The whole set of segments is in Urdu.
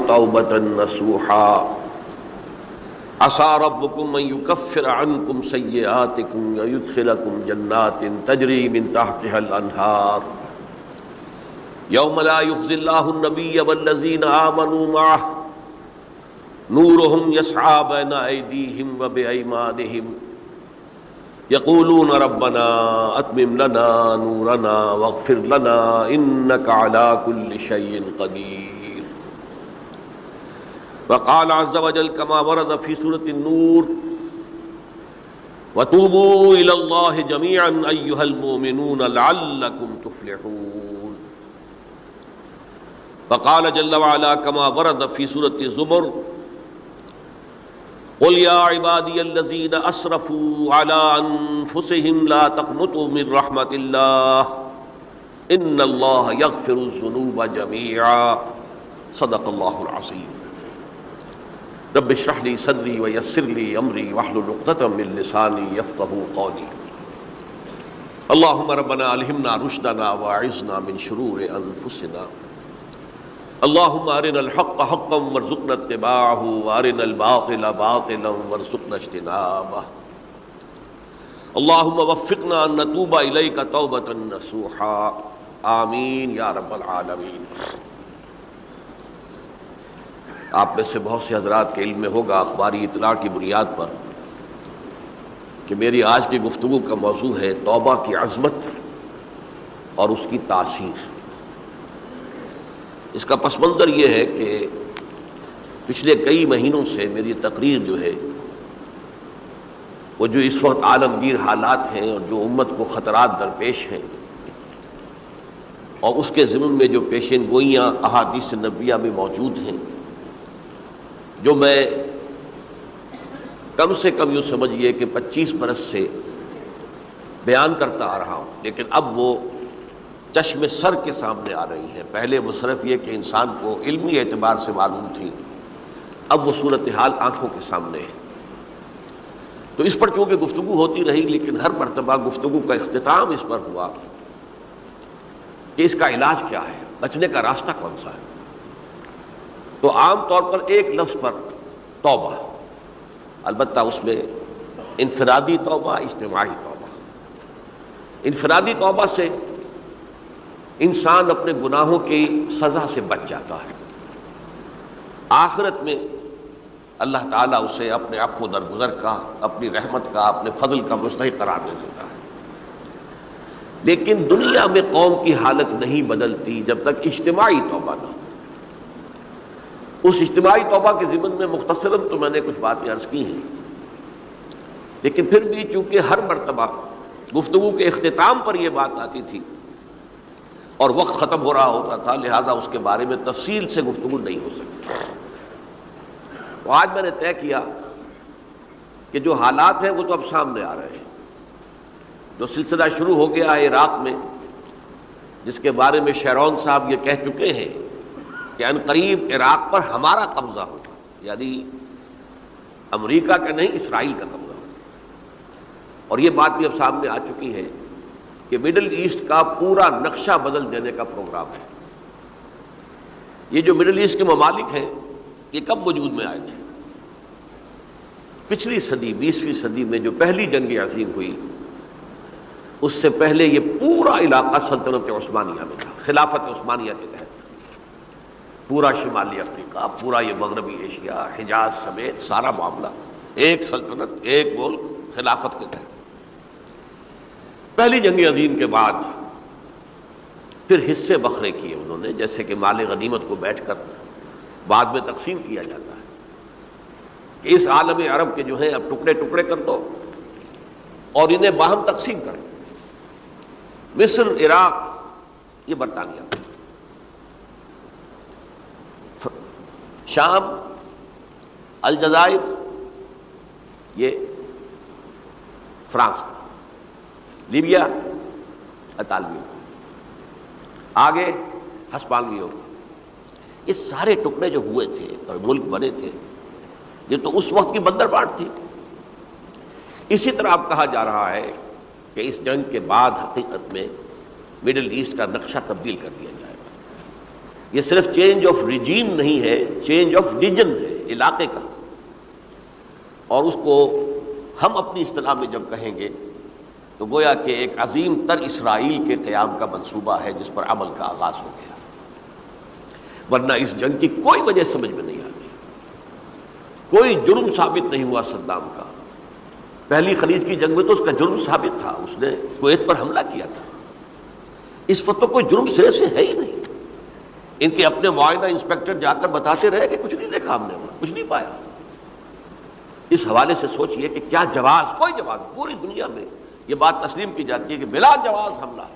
توبة نصوحا عسى ربكم أن يكفر عنكم سيئاتكم ويدخلكم جنات تجري من تحتها الأنهار يوم لا يخزي الله النبي والذين آمنوا معه نورهم يسعى بين أيديهم وبأيمانهم يقولون ربنا أتمم لنا نورنا واغفر لنا إنك على كل شيء قدير. وقال عز وجل كما ورد في سورة النور وتوبوا إلى الله جميعا أيها المؤمنون لعلكم تفلحون. وقال جل وعلا كما ورد في سورة الزمر قل يا عبادي الذين أسرفوا على أنفسهم لا تقنطوا من رحمة الله إن الله يغفر الذنوب جميعا صدق الله العظيم. رب اشرح لي صدري ويسر لي أمري واحلل عقدة من لساني يفقهوا قولي. اللهم ربنا ألهمنا رشدنا وأعذنا من شرور أنفسنا. اللهم أرنا الحق حقا وارزقنا اتباعه وأرنا الباطل باطلا وارزقنا اجتنابه. اللهم وفقنا أن نتوب إليك توبة نصوحا آمین یا رب العالمین. آپ میں سے بہت سے حضرات کے علم میں ہوگا اخباری اطلاع کی بنیاد پر کہ میری آج کی گفتگو کا موضوع ہے توبہ کی عظمت اور اس کی تاثیر. اس کا پس منظر یہ ہے کہ پچھلے کئی مہینوں سے میری تقریر جو ہے وہ جو اس وقت عالمگیر حالات ہیں اور جو امت کو خطرات درپیش ہیں اور اس کے ضمن میں جو پیشین گوئیاں احادیث نبویہ میں موجود ہیں، جو میں کم سے کم یوں سمجھیے کہ 25 برس سے بیان کرتا آ رہا ہوں، لیکن اب وہ چشم سر کے سامنے آ رہی ہیں. پہلے وہ صرف یہ کہ انسان کو علمی اعتبار سے معلوم تھی، اب وہ صورتحال آنکھوں کے سامنے ہے. تو اس پر چونکہ گفتگو ہوتی رہی، لیکن ہر مرتبہ گفتگو کا اختتام اس پر ہوا کہ اس کا علاج کیا ہے، بچنے کا راستہ کون سا ہے. تو عام طور پر ایک لفظ پر توبہ، البتہ اس میں انفرادی توبہ، اجتماعی توبہ. انفرادی توبہ سے انسان اپنے گناہوں کی سزا سے بچ جاتا ہے. آخرت میں اللہ تعالیٰ اسے اپنے عفو درگزر کا، اپنی رحمت کا، اپنے فضل کا مستحق قرار دے دیتا ہے. لیکن دنیا میں قوم کی حالت نہیں بدلتی جب تک اجتماعی توبہ نہ ہو. اس اجتماعی توبہ کے ضمن میں مختصراً تو میں نے کچھ باتیں عرض کی ہیں، لیکن پھر بھی چونکہ ہر مرتبہ گفتگو کے اختتام پر یہ بات آتی تھی اور وقت ختم ہو رہا ہوتا تھا، لہذا اس کے بارے میں تفصیل سے گفتگو نہیں ہو سکتی. تو آج میں نے طے کیا کہ جو حالات ہیں وہ تو اب سامنے آ رہے ہیں. جو سلسلہ شروع ہو گیا ہے عراق میں، جس کے بارے میں شیرون صاحب یہ کہہ چکے ہیں کہ عنقریب عراق پر ہمارا قبضہ ہوگا، یعنی امریکہ کا نہیں، اسرائیل کا قبضہ ہوگا. اور یہ بات بھی اب سامنے آ چکی ہے کہ مڈل ایسٹ کا پورا نقشہ بدل دینے کا پروگرام ہے. یہ جو مڈل ایسٹ کے ممالک ہیں یہ کب وجود میں آئے تھے؟ پچھلی صدی، 20ویں صدی میں جو پہلی جنگ عظیم ہوئی، اس سے پہلے یہ پورا علاقہ سلطنت عثمانیہ میں تھا، خلافت عثمانیہ کے تحت. پورا شمالی افریقہ، پورا یہ مغربی ایشیا، حجاز سمیت سارا معاملہ ایک سلطنت، ایک ملک، خلافت کے تحت. پہلی جنگ عظیم کے بعد پھر حصے بکھرے کیے انہوں نے، جیسے کہ مال غنیمت کو بیٹھ کر بعد میں تقسیم کیا جاتا ہے کہ اس عالم عرب کے جو ہیں اب ٹکڑے ٹکڑے کر دو اور انہیں باہم تقسیم کریں. مصر، عراق یہ برطانیہ، شام، الجزائر یہ فرانس، لیبیا اطالویوں، آگے ہسپانویوں کا. یہ سارے ٹکڑے جو ہوئے تھے اور ملک بنے تھے، یہ تو اس وقت کی بندر بانٹ تھی. اسی طرح اب کہا جا رہا ہے کہ اس جنگ کے بعد حقیقت میں مڈل ایسٹ کا نقشہ تبدیل کر دیا جائے گا. یہ صرف چینج آف ریجین نہیں ہے، چینج آف ریجن ہے، علاقے کا. اور اس کو ہم اپنی اصطلاح میں جب کہیں گے تو گویا کہ ایک عظیم تر اسرائیل کے قیام کا منصوبہ ہے جس پر عمل کا آغاز ہو گیا. ورنہ اس جنگ کی کوئی وجہ سمجھ میں نہیں آتی، کوئی جرم ثابت نہیں ہوا صدام کا. پہلی خلیج کی جنگ میں تو اس کا جرم ثابت تھا، اس نے کویت پر حملہ کیا تھا. اس وقت تو کوئی جرم سرے سے ہے ہی نہیں. ان کے اپنے معائنہ انسپیکٹر جا کر بتاتے رہے کہ کچھ نہیں دیکھا ہم نے، وہاں کچھ نہیں پایا. اس حوالے سے سوچئے کہ کیا جواز، کوئی جواز پوری دنیا میں یہ بات تسلیم کی جاتی ہے کہ بلا جواز حملہ ہے،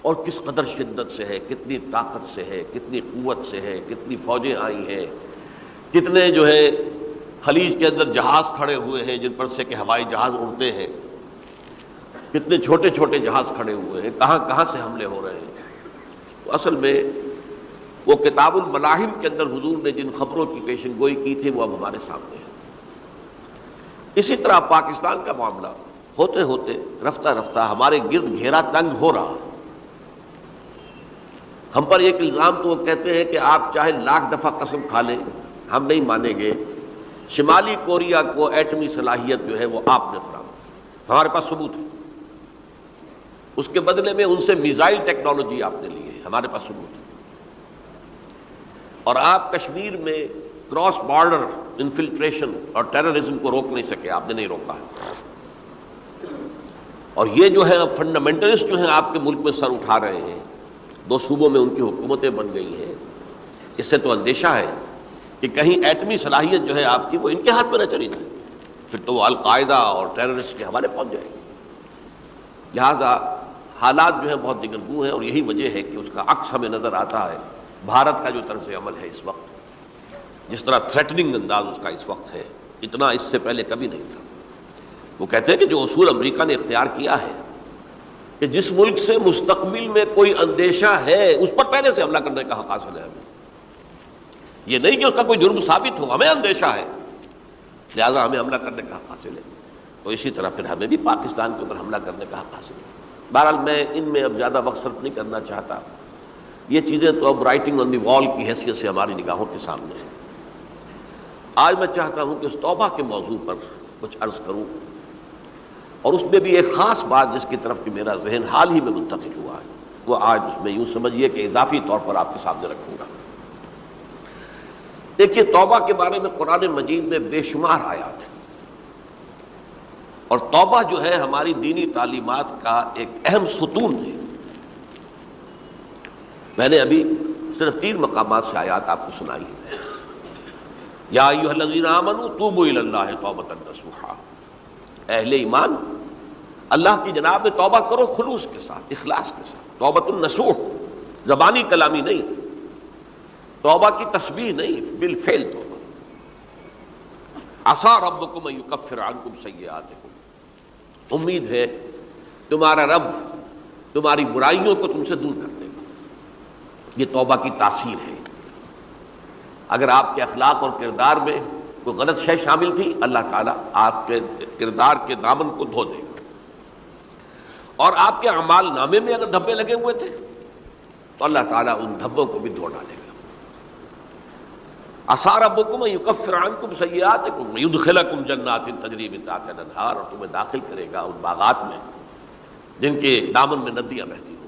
اور کس قدر شدت سے ہے، کتنی طاقت سے ہے، کتنی قوت سے ہے، کتنی فوجیں آئی ہیں، کتنے جو ہے خلیج کے اندر جہاز کھڑے ہوئے ہیں جن پر سے کہ ہوائی جہاز اڑتے ہیں، کتنے چھوٹے چھوٹے جہاز کھڑے ہوئے ہیں، کہاں کہاں سے حملے ہو رہے ہیں. تو اصل میں وہ کتاب الملاحم کے اندر حضور نے جن خبروں کی پیشن گوئی کی تھی وہ اب ہمارے سامنے ہے. اسی طرح پاکستان کا معاملہ ہوتے ہوتے رفتہ رفتہ ہمارے گرد گھیرا تنگ ہو رہا. ہم پر ایک الزام تو وہ کہتے ہیں کہ آپ چاہے لاکھ دفعہ قسم کھا لیں ہم نہیں مانیں گے، شمالی کوریا کو ایٹمی صلاحیت جو ہے وہ آپ نے فراہم کی، ہمارے پاس ثبوت ہے. اس کے بدلے میں ان سے میزائل ٹیکنالوجی آپ نے لی ہے، ہمارے پاس ثبوت ہے. اور آپ کشمیر میں کراس بارڈر انفلٹریشن اور ٹیررزم کو روک نہیں سکے، آپ نے نہیں روکا ہے. اور یہ جو ہے فنڈامنٹلسٹ جو ہیں آپ کے ملک میں سر اٹھا رہے ہیں، 2 صوبوں میں ان کی حکومتیں بن گئی ہیں. اس سے تو اندیشہ ہے کہ کہیں ایٹمی صلاحیت جو ہے آپ کی وہ ان کے ہاتھ میں نہ چلی جائے، پھر تو وہ القاعدہ اور ٹیررسٹ کے حوالے پہنچ جائے گی. لہذا حالات جو ہیں بہت دگرگوں ہیں، اور یہی وجہ ہے کہ اس کا عکس ہمیں نظر آتا ہے. بھارت کا جو طرز عمل ہے اس وقت، جس طرح تھریٹننگ انداز اس کا اس وقت ہے، اتنا اس سے پہلے کبھی نہیں تھا. وہ کہتے ہیں کہ جو اصول امریکہ نے اختیار کیا ہے کہ جس ملک سے مستقبل میں کوئی اندیشہ ہے اس پر پہلے سے حملہ کرنے کا حق حاصل ہے ہمیں. یہ نہیں کہ اس کا کوئی جرم ثابت ہو، ہمیں اندیشہ ہے لہذا ہمیں حملہ کرنے کا حق حاصل ہے. تو اسی طرح پھر ہمیں بھی پاکستان کے اوپر حملہ کرنے کا حق حاصل ہے. بہرحال میں ان میں اب زیادہ وقت صرف نہیں کرنا چاہتا. یہ چیزیں تو اب رائٹنگ آن دی وال کی حیثیت سے ہماری نگاہوں کے سامنے ہیں. آج میں چاہتا ہوں کہ اس توبہ کے موضوع پر کچھ عرض کروں، اور اس میں بھی ایک خاص بات جس کی طرف کہ میرا ذہن حال ہی میں منتقل ہوا ہے، وہ آج اس میں یوں سمجھیے کہ اضافی طور پر آپ کے سامنے رکھوں گا. دیکھیے، توبہ کے بارے میں قرآن مجید میں بے شمار آیات ہیں، اور توبہ جو ہے ہماری دینی تعلیمات کا ایک اہم ستون ہے. میں نے ابھی صرف 3 مقامات سے آیات آپ کو سنائی ہے. یا ایھا الذین آمنوا توبوا الی اللہ توبۃ نصوحا، اہل ایمان اللہ کی جناب میں توبہ کرو خلوص کے ساتھ، اخلاص کے ساتھ. توبۃ النصوح، زبانی کلامی نہیں، توبہ کی تسبیح نہیں، بالفعل توبہ. عسیٰ ربکم ان یکفر عنکم سیئاتکم، امید ہے تمہارا رب تمہاری برائیوں کو تم سے دور کر دے گا. یہ توبہ کی تاثیر ہے. اگر آپ کے اخلاق اور کردار میں کوئی غلط شے شامل تھی، اللہ تعالیٰ آپ کے کردار کے دامن کو دھو دے گا. اور آپ کے اعمال نامے میں اگر دھبے لگے ہوئے تھے تو اللہ تعالیٰ ان دھبوں کو بھی دھو ڈالے گا. عسیٰ ربکم ان یکفر عنکم سیئاتکم ویدخلکم جنات تجری من تحتہا الانہار، اور تمہیں داخل کرے گا ان باغات میں جن کے دامن میں ندیاں بہتی ہوں.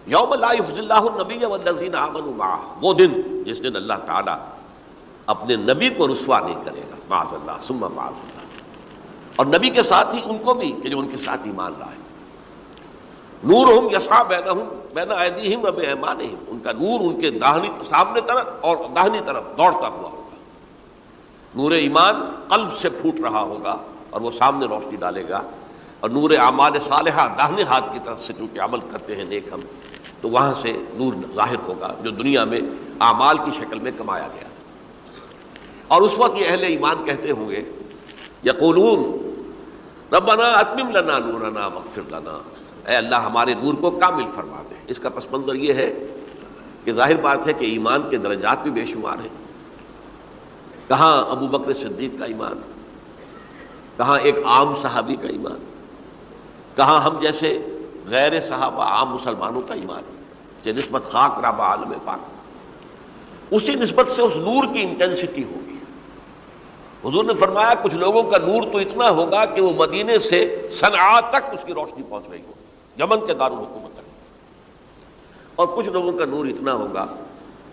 یوم لا یخزی اللہ النبی والذین آمنوا معہ، وہ دن جس دن اللہ تعالیٰ اپنے نبی کو رسوا نہیں کرے گا، معاذ اللہ ثم معاذ اللہ، اور نبی کے ساتھ ہی ان کو بھی کہ جو ان کے ساتھ ایمان لائے. نورہم یسعی بینہم بین ایدیہم و بایمانہم، ان کا نور ان کے سامنے طرف اور داہنی طرف دوڑتا ہوا ہوگا. نور ایمان قلب سے پھوٹ رہا ہوگا اور وہ سامنے روشنی ڈالے گا، اور نور اعمال صالحہ داہنے ہاتھ کی طرف سے چونکہ عمل کرتے ہیں نیک ہم، تو وہاں سے نور ظاہر ہوگا جو دنیا میں اعمال کی شکل میں کمایا گیا تھا. اور اس وقت یہ اہل ایمان کہتے ہوں گے، یقولون ربنا اتمم لنا نورنا واغفر لنا، اے اللہ ہمارے نور کو کامل فرما دے. اس کا پس منظر یہ ہے کہ ظاہر بات ہے کہ ایمان کے درجات بھی بے شمار ہیں. کہاں ابو بکر صدیق کا ایمان، کہاں ایک عام صحابی کا ایمان، کہاں ہم جیسے غیر صحابہ عام مسلمانوں کا ایمان. کہ نسبت خاک را با عالم پاک، اسی نسبت سے اس نور کی انٹینسٹی ہوگی۔ حضور نے فرمایا کچھ لوگوں کا نور تو اتنا ہوگا کہ وہ مدینے سے صنعاء تک اس کی روشنی پہنچ رہی ہوگی، یمن کے دارالحکومت تک، اور کچھ لوگوں کا نور اتنا ہوگا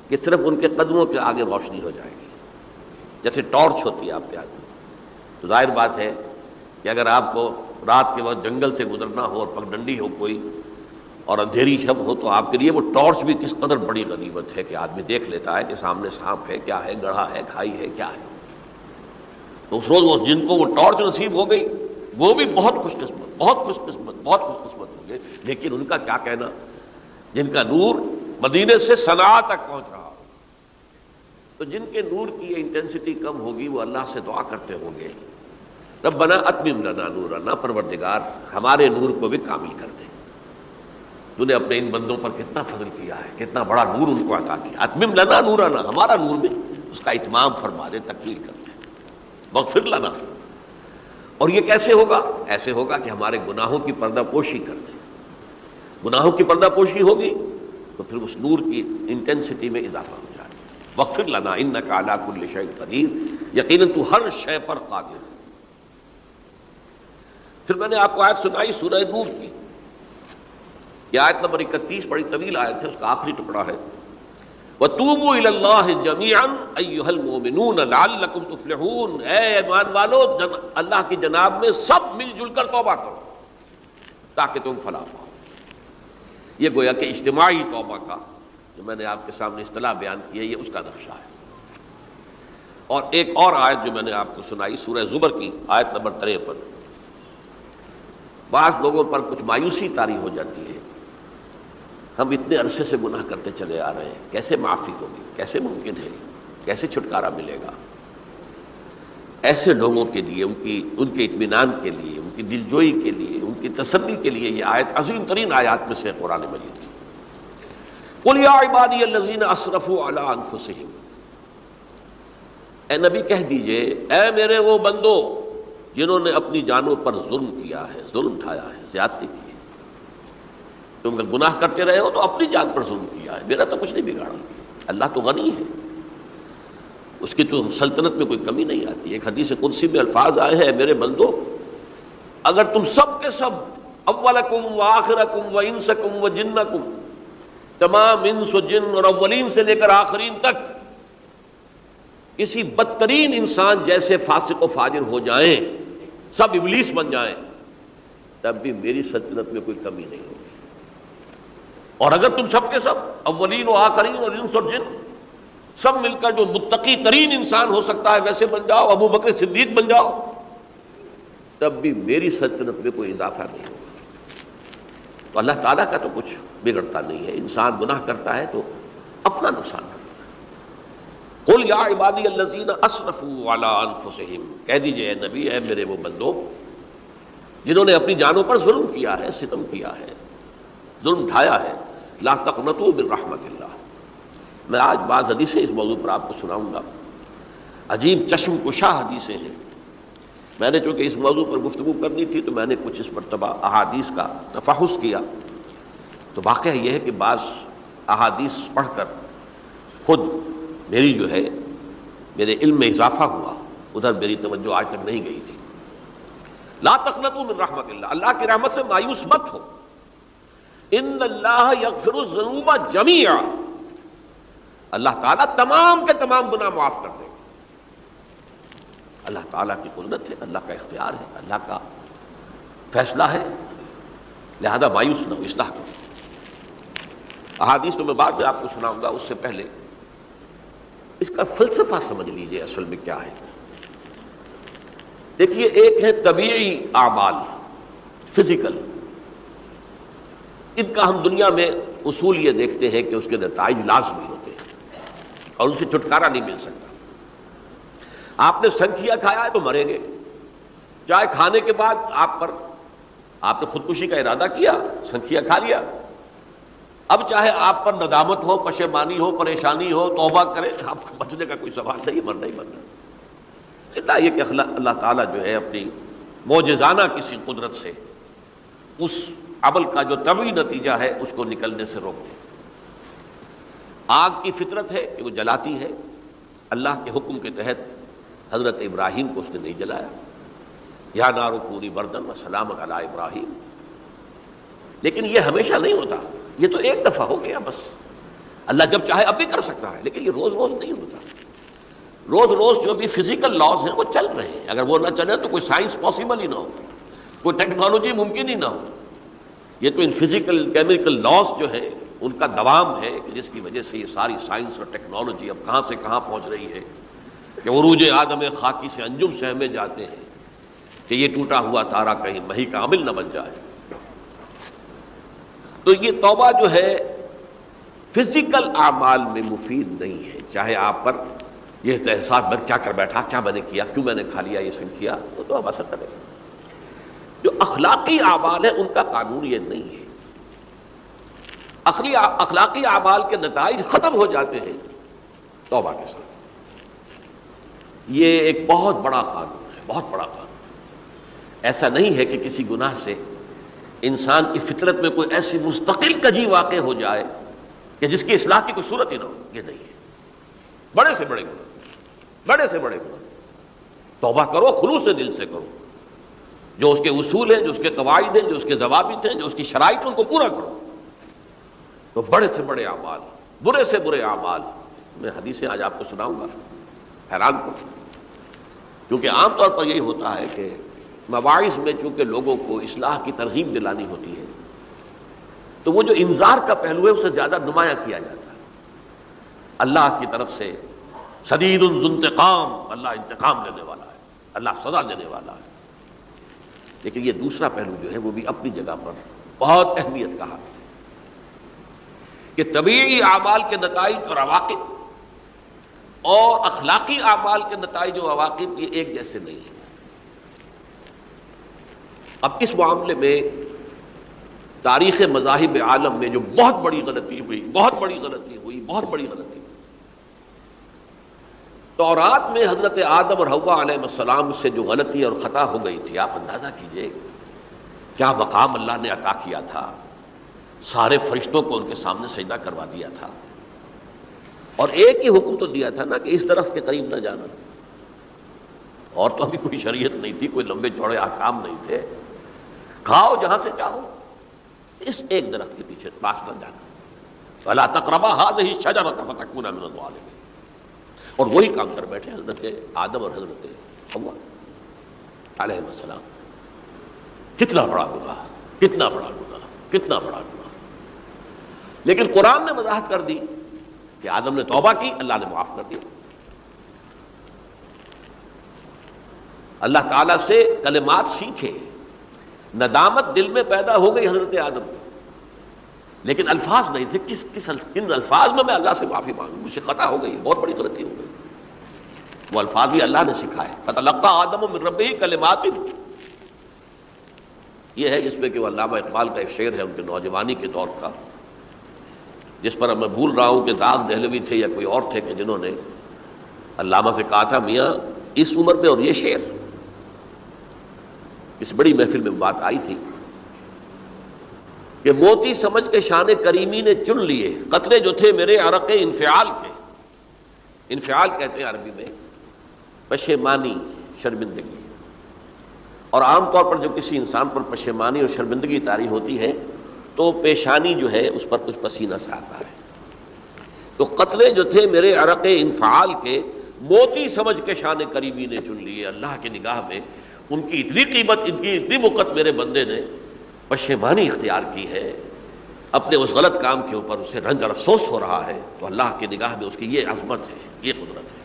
کہ صرف ان کے قدموں کے آگے روشنی ہو جائے گی، جیسے ٹارچ ہوتی ہے آپ کے آگے۔ تو ظاہر بات ہے کہ اگر آپ کو رات کے وقت جنگل سے گزرنا ہو اور پگڈنڈی ہو کوئی اور اندھیری شب ہو، تو آپ کے لیے وہ ٹارچ بھی کس قدر بڑی غنیمت ہے کہ آدمی دیکھ لیتا ہے کہ سامنے سانپ ہے، کیا ہے، گڑھا ہے، کھائی ہے، کیا ہے۔ تو اس روز وہ جن کو وہ ٹارچ نصیب ہو گئی وہ بھی بہت خوش قسمت، بہت خوش قسمت، بہت خوش قسمت ہوں گے۔ لیکن ان کا کیا کہنا جن کا نور مدینے سے صنعاء تک پہنچ رہا ہو۔ تو جن کے نور کی یہ انٹینسٹی کم ہوگی وہ اللہ سے دعا کرتے ہوں گے ربنا اتمم لنا نورنا، پروردگار ہمارے نور کو بھی کامل کر دے۔ تو نے اپنے ان بندوں پر کتنا فضل کیا ہے، کتنا بڑا نور ان کو عطا کیا۔ اتمم لنا نورنا، ہمارا نور بھی اس کا اتمام فرما دے، تکمیل کر دے۔ واغفر لنا، اور یہ کیسے ہوگا؟ ایسے ہوگا کہ ہمارے گناہوں کی پردہ پوشی کر دے۔ گناہوں کی پردہ پوشی ہوگی تو پھر اس نور کی انٹینسٹی میں اضافہ ہو جائے۔ واغفر لنا انک علی کل شیء قدیر، یقیناً تو ہر شے پر قادر ہے۔ پھر میں نے آپ کو آیت سنائی سورہ نور کی، یہ آیت نمبر 31 بڑی طویل آیت ہے، اس کا آخری ٹکڑا ہے وَتُوبُوا إِلَى اللَّهِ جَمِيعًا أَيُّهَا الْمُؤْمِنُونَ لَعَلَّكُمْ تُفْلِحُونَ، اے ایمان والو اللہ کی جناب میں سب مل جل کر توبہ کرو تاکہ تم فلاح پاؤ۔ یہ گویا کہ اجتماعی توبہ کا جو میں نے آپ کے سامنے اصطلاح بیان کی ہے، یہ اس کا نقشہ ہے۔ اور ایک اور آیت جو میں نے آپ کو سنائی سورہ زمر کی آیت نمبر 53، بعض لوگوں پر کچھ مایوسی طاری ہو جاتی ہے، ہم اتنے عرصے سے گناہ کرتے چلے آ رہے ہیں، کیسے معافی ہوگی، کیسے ممکن ہے، کیسے چھٹکارا ملے گا؟ ایسے لوگوں کے لیے ان کے اطمینان کے لیے، ان کی دلجوئی کے لیے، ان کی تسلی کے لیے یہ آیت عظیم ترین آیات میں سے قرآن مجید کی۔ قل یا عبادی الذین اسرفوا علی انفسہم، اے نبی کہہ دیجئے اے میرے وہ بندو جنہوں نے اپنی جانوں پر ظلم کیا ہے، ظلم اٹھایا ہے، زیادتی کی ہے۔ تم اگر گناہ کرتے رہے ہو تو اپنی جان پر ظلم کیا ہے، میرا تو کچھ نہیں بگاڑا۔ اللہ تو غنی ہے، اس کی تو سلطنت میں کوئی کمی نہیں آتی۔ ایک حدیث قدسی میں الفاظ آئے ہیں میرے بندو اگر تم سب کے سب اولکم و آخرکم و انسکم و جنکم، تمام انس و جن اور اولین سے لے کر آخرین تک کسی بدترین انسان جیسے فاسق و فاجر ہو جائیں، سب ابلیس بن جائیں، تب بھی میری سلطنت میں کوئی کمی نہیں ہوگی۔ اور اگر تم سب کے سب اولین و آخرین اور انس اور جن سب مل کر جو متقی ترین انسان ہو سکتا ہے ویسے بن جاؤ، ابو بکر صدیق بن جاؤ، تب بھی میری سلطنت میں کوئی اضافہ نہیں ہوگا۔ تو اللہ تعالیٰ کا تو کچھ بگڑتا نہیں ہے، انسان گناہ کرتا ہے تو اپنا نقصان کرتا ہے۔ قل یا عبادی الذین اسرفوا علی انفسہم، کہہ دیجئے اے نبی اے میرے وہ بندو جنہوں نے اپنی جانوں پر ظلم کیا ہے، ستم کیا ہے، ظلم اٹھایا ہے، لا تقنطوا من رحمت اللہ۔ میں آج بعض حدیثیں اس موضوع پر آپ کو سناؤں گا، عجیب چشم کشا حدیثیں ہیں۔ میں نے چونکہ اس موضوع پر گفتگو کرنی تھی تو میں نے کچھ اس مرتبہ احادیث کا تفحص کیا، تو واقعہ یہ ہے کہ بعض احادیث پڑھ کر خود میری جو ہے میرے علم میں اضافہ ہوا، ادھر میری توجہ آج تک نہیں گئی تھی۔ لا تقنطوا من رحمت اللہ، اللہ کی رحمت سے مایوس مت ہو۔ ان اللہ یغفر الذنوب جميعا، اللہ تعالیٰ تمام کے تمام گناہ معاف کر دے گا۔ اللہ تعالیٰ کی قدرت ہے، اللہ کا اختیار ہے، اللہ کا فیصلہ ہے، لہذا مایوس نہ ہو، اصلاح کرو۔ احادیث تو میں بعد میں آپ کو سناؤں گا، اس سے پہلے اس کا فلسفہ سمجھ لیجئے اصل میں کیا ہے۔ دیکھیے ایک ہے طبیعی اعمال، فزیکل، ان کا ہم دنیا میں اصول یہ دیکھتے ہیں کہ اس کے نتائج لازمی ہوتے ہیں اور ان سے چھٹکارا نہیں مل سکتا۔ آپ نے سنکھیا کھایا ہے تو مریں گے، چاہے کھانے کے بعد آپ نے خودکشی کا ارادہ کیا، سنکھیا کھا لیا، اب چاہے آپ پر ندامت ہو، پشیمانی ہو، پریشانی ہو، توبہ کرے، آپ کو بچنے کا کوئی سوال نہیں، مرنا ہی مرنا۔ اتنا یہ کہ اللہ تعالیٰ جو ہے اپنی معجزانہ کسی قدرت سے اس عمل کا جو طبعی نتیجہ ہے اس کو نکلنے سے روک دے۔ آگ کی فطرت ہے کہ وہ جلاتی ہے، اللہ کے حکم کے تحت حضرت ابراہیم کو اس نے نہیں جلایا، یا نار کونی بردن وسلام علی ابراہیم. لیکن یہ ہمیشہ نہیں ہوتا، یہ تو ایک دفعہ ہو گیا بس. اللہ جب چاہے اب بھی کر سکتا ہے، لیکن یہ روز روز نہیں ہوتا. روز روز جو بھی فزیکل لاز ہیں وہ چل رہے ہیں. اگر وہ نہ چلے تو کوئی سائنس پاسبل ہی نہ ہو، کوئی ٹیکنالوجی ممکن ہی نہ ہو. یہ تو ان فزیکل کیمیکل لاز جو ہے ان کا دوام ہے کہ جس کی وجہ سے یہ ساری سائنس اور ٹیکنالوجی اب کہاں سے کہاں پہنچ رہی ہے کہ عروج آدم خاکی سے انجم سہمے جاتے ہیں کہ یہ ٹوٹا ہوا تارا کہیں مہی کامل نہ بن جائے. تو یہ توبہ جو ہے فزیکل اعمال میں مفید نہیں ہے. چاہے آپ پر یہ احساس میں کیا کر بیٹھا، کیا میں نے کیا، کیوں میں نے کھا لیا، یہ سب کیا، تو اب اثر کرے گا. جو اخلاقی اعمال ہیں ان کا قانون یہ نہیں ہے. اخلاقی اعمال کے نتائج ختم ہو جاتے ہیں توبہ کے ساتھ. یہ ایک بہت بڑا قانون ہے، بہت بڑا قانون. ایسا نہیں ہے کہ کسی گناہ سے انسان کی فطرت میں کوئی ایسی مستقل کجی واقع ہو جائے کہ جس کی اصلاح کی کوئی صورت ہی نہ ہو. یہ نہیں ہے. بڑے سے بڑے گناہ، بڑے سے بڑے گناہ توبہ کرو، خلوص دل سے کرو. جو اس کے اصول ہیں، جو اس کے قواعد ہیں، جو اس کے ضوابط ہیں، جو اس کی شرائط ہیں، ان کو پورا کرو. تو بڑے سے بڑے اعمال، برے سے برے اعمال، میں حدیثیں آج آپ کو سناؤں گا، حیران کو. کیونکہ عام طور پر یہی ہوتا ہے کہ مواعظ میں چونکہ لوگوں کو اصلاح کی ترغیب دلانی ہوتی ہے تو وہ جو انذار کا پہلو ہے اسے زیادہ نمایاں کیا جاتا ہے. اللہ کی طرف سے شدید ذو انتقام، اللہ انتقام لینے والا ہے، اللہ سزا دینے والا ہے. لیکن یہ دوسرا پہلو جو ہے وہ بھی اپنی جگہ پر بہت اہمیت کا حامل ہے کہ طبیعی اعمال کے نتائج اور عواقب اور اخلاقی اعمال کے نتائج و عواقب یہ ایک جیسے نہیں ہیں. اب اس معاملے میں تاریخ مذاہب عالم میں جو بہت بڑی غلطی ہوئی، بہت بڑی غلطی ہوئی، بہت بڑی غلطی ہوئی. تورات میں حضرت آدم اور حوا علیہ السلام سے جو غلطی اور خطا ہو گئی تھی، آپ اندازہ کیجئے کیا مقام اللہ نے عطا کیا تھا. سارے فرشتوں کو ان کے سامنے سجدہ کروا دیا تھا اور ایک ہی حکم تو دیا تھا نا کہ اس درخت کے قریب نہ جانا. اور تو ابھی کوئی شریعت نہیں تھی، کوئی لمبے چوڑے احکام نہیں تھے. کھاؤ جہاں سے چاہو، اس ایک درخت کے پیچھے پاس نہ جانا. وَلَا تَقْرَبَا هَٰذِهِ الشَّجَرَةَ فَتَكُونَا مِنَ الظَّالِمِينَ. اور وہی کام کر بیٹھے حضرت آدم اور حضرت حوا علیہ السلام. کتنا بڑا گناہ، کتنا بڑا گناہ، کتنا بڑا گناہ. لیکن قرآن نے وضاحت کر دی کہ آدم نے توبہ کی، اللہ نے معاف کر دیا. اللہ تعالیٰ سے کلمات سیکھے. ندامت دل میں پیدا ہو گئی حضرت آدم کو، لیکن الفاظ نہیں تھے. کن الفاظ میں اللہ سے معافی مانگوں، مجھ سے خطا ہو گئی، بہت بڑی غلطی ہو گئی. وہ الفاظ بھی اللہ نے سکھائے. فَتَلَقَّىٰ آدَمُ مِن رَبِّهِ كَلِمَاتٍ. یہ ہے جس میں کہ وہ علامہ اقبال کا ایک شعر ہے ان کے نوجوانی کے دور کا، جس پر میں بھول رہا ہوں کہ داغ دہلوی تھے یا کوئی اور تھے کہ جنہوں نے علامہ سے کہا تھا میاں اس عمر میں اور یہ شعر. اس بڑی محفل میں بات آئی تھی کہ موتی سمجھ کے شان کریمی نے چن لیے قطرے جو تھے میرے عرق انفعال کے. انفعال کہتے ہیں عربی میں پشیمانی، شرمندگی. اور عام طور پر جو کسی انسان پر پشیمانی اور شرمندگی طاری ہوتی ہے تو پیشانی جو ہے اس پر کچھ پسینہ سے آتا ہے. تو قطرے جو تھے میرے عرق انفعال کے موتی سمجھ کے شان کریمی نے چن لیے. اللہ کی نگاہ میں ان کی اتنی قیمت، ان کی اتنی وقت میرے بندے نے پشیمانی اختیار کی ہے اپنے اس غلط کام کے اوپر، اسے رنج اور افسوس ہو رہا ہے. تو اللہ کی نگاہ میں اس کی یہ عظمت ہے، یہ قدرت ہے.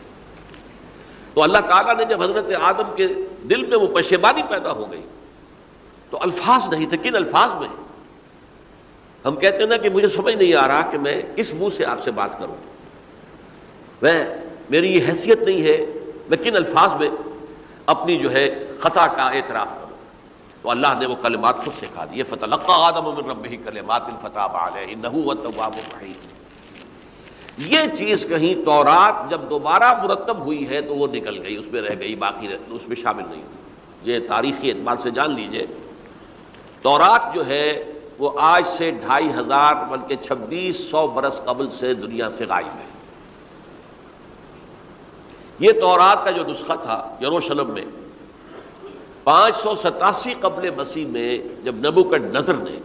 تو اللہ تعالیٰ نے جب حضرت آدم کے دل میں وہ پشیمانی پیدا ہو گئی تو الفاظ نہیں تھے. کن الفاظ میں؟ ہم کہتے ہیں نا کہ مجھے سمجھ نہیں آ رہا کہ میں کس منہ سے آپ سے بات کروں، میری یہ حیثیت نہیں ہے، میں کن الفاظ میں اپنی جو ہے خطا کا اعتراف کروں. تو اللہ نے وہ کلمات خود سکھا دیے. فَتَلَقَّىٰ آدَمُ مِن رَبِّهِ كَلِمَاتٍ فَتَابَ عَلَيْهِ إِنَّهُ هُوَ التَّوَّابُ الرَّحِيمُ. یہ چیز کہیں تورات جب دوبارہ مرتب ہوئی ہے تو وہ نکل گئی، اس میں رہ گئی، باقی اس میں شامل نہیں ہوئی. یہ تاریخی اعتبار سے جان لیجئے، تورات جو ہے وہ آج سے 2500 بلکہ 2600 برس قبل سے دنیا سے غائب ہے۔ یہ تورات کا جو نسخہ تھا یروشلم میں 587 قبل مسیح میں جب نبوکدنضر نے،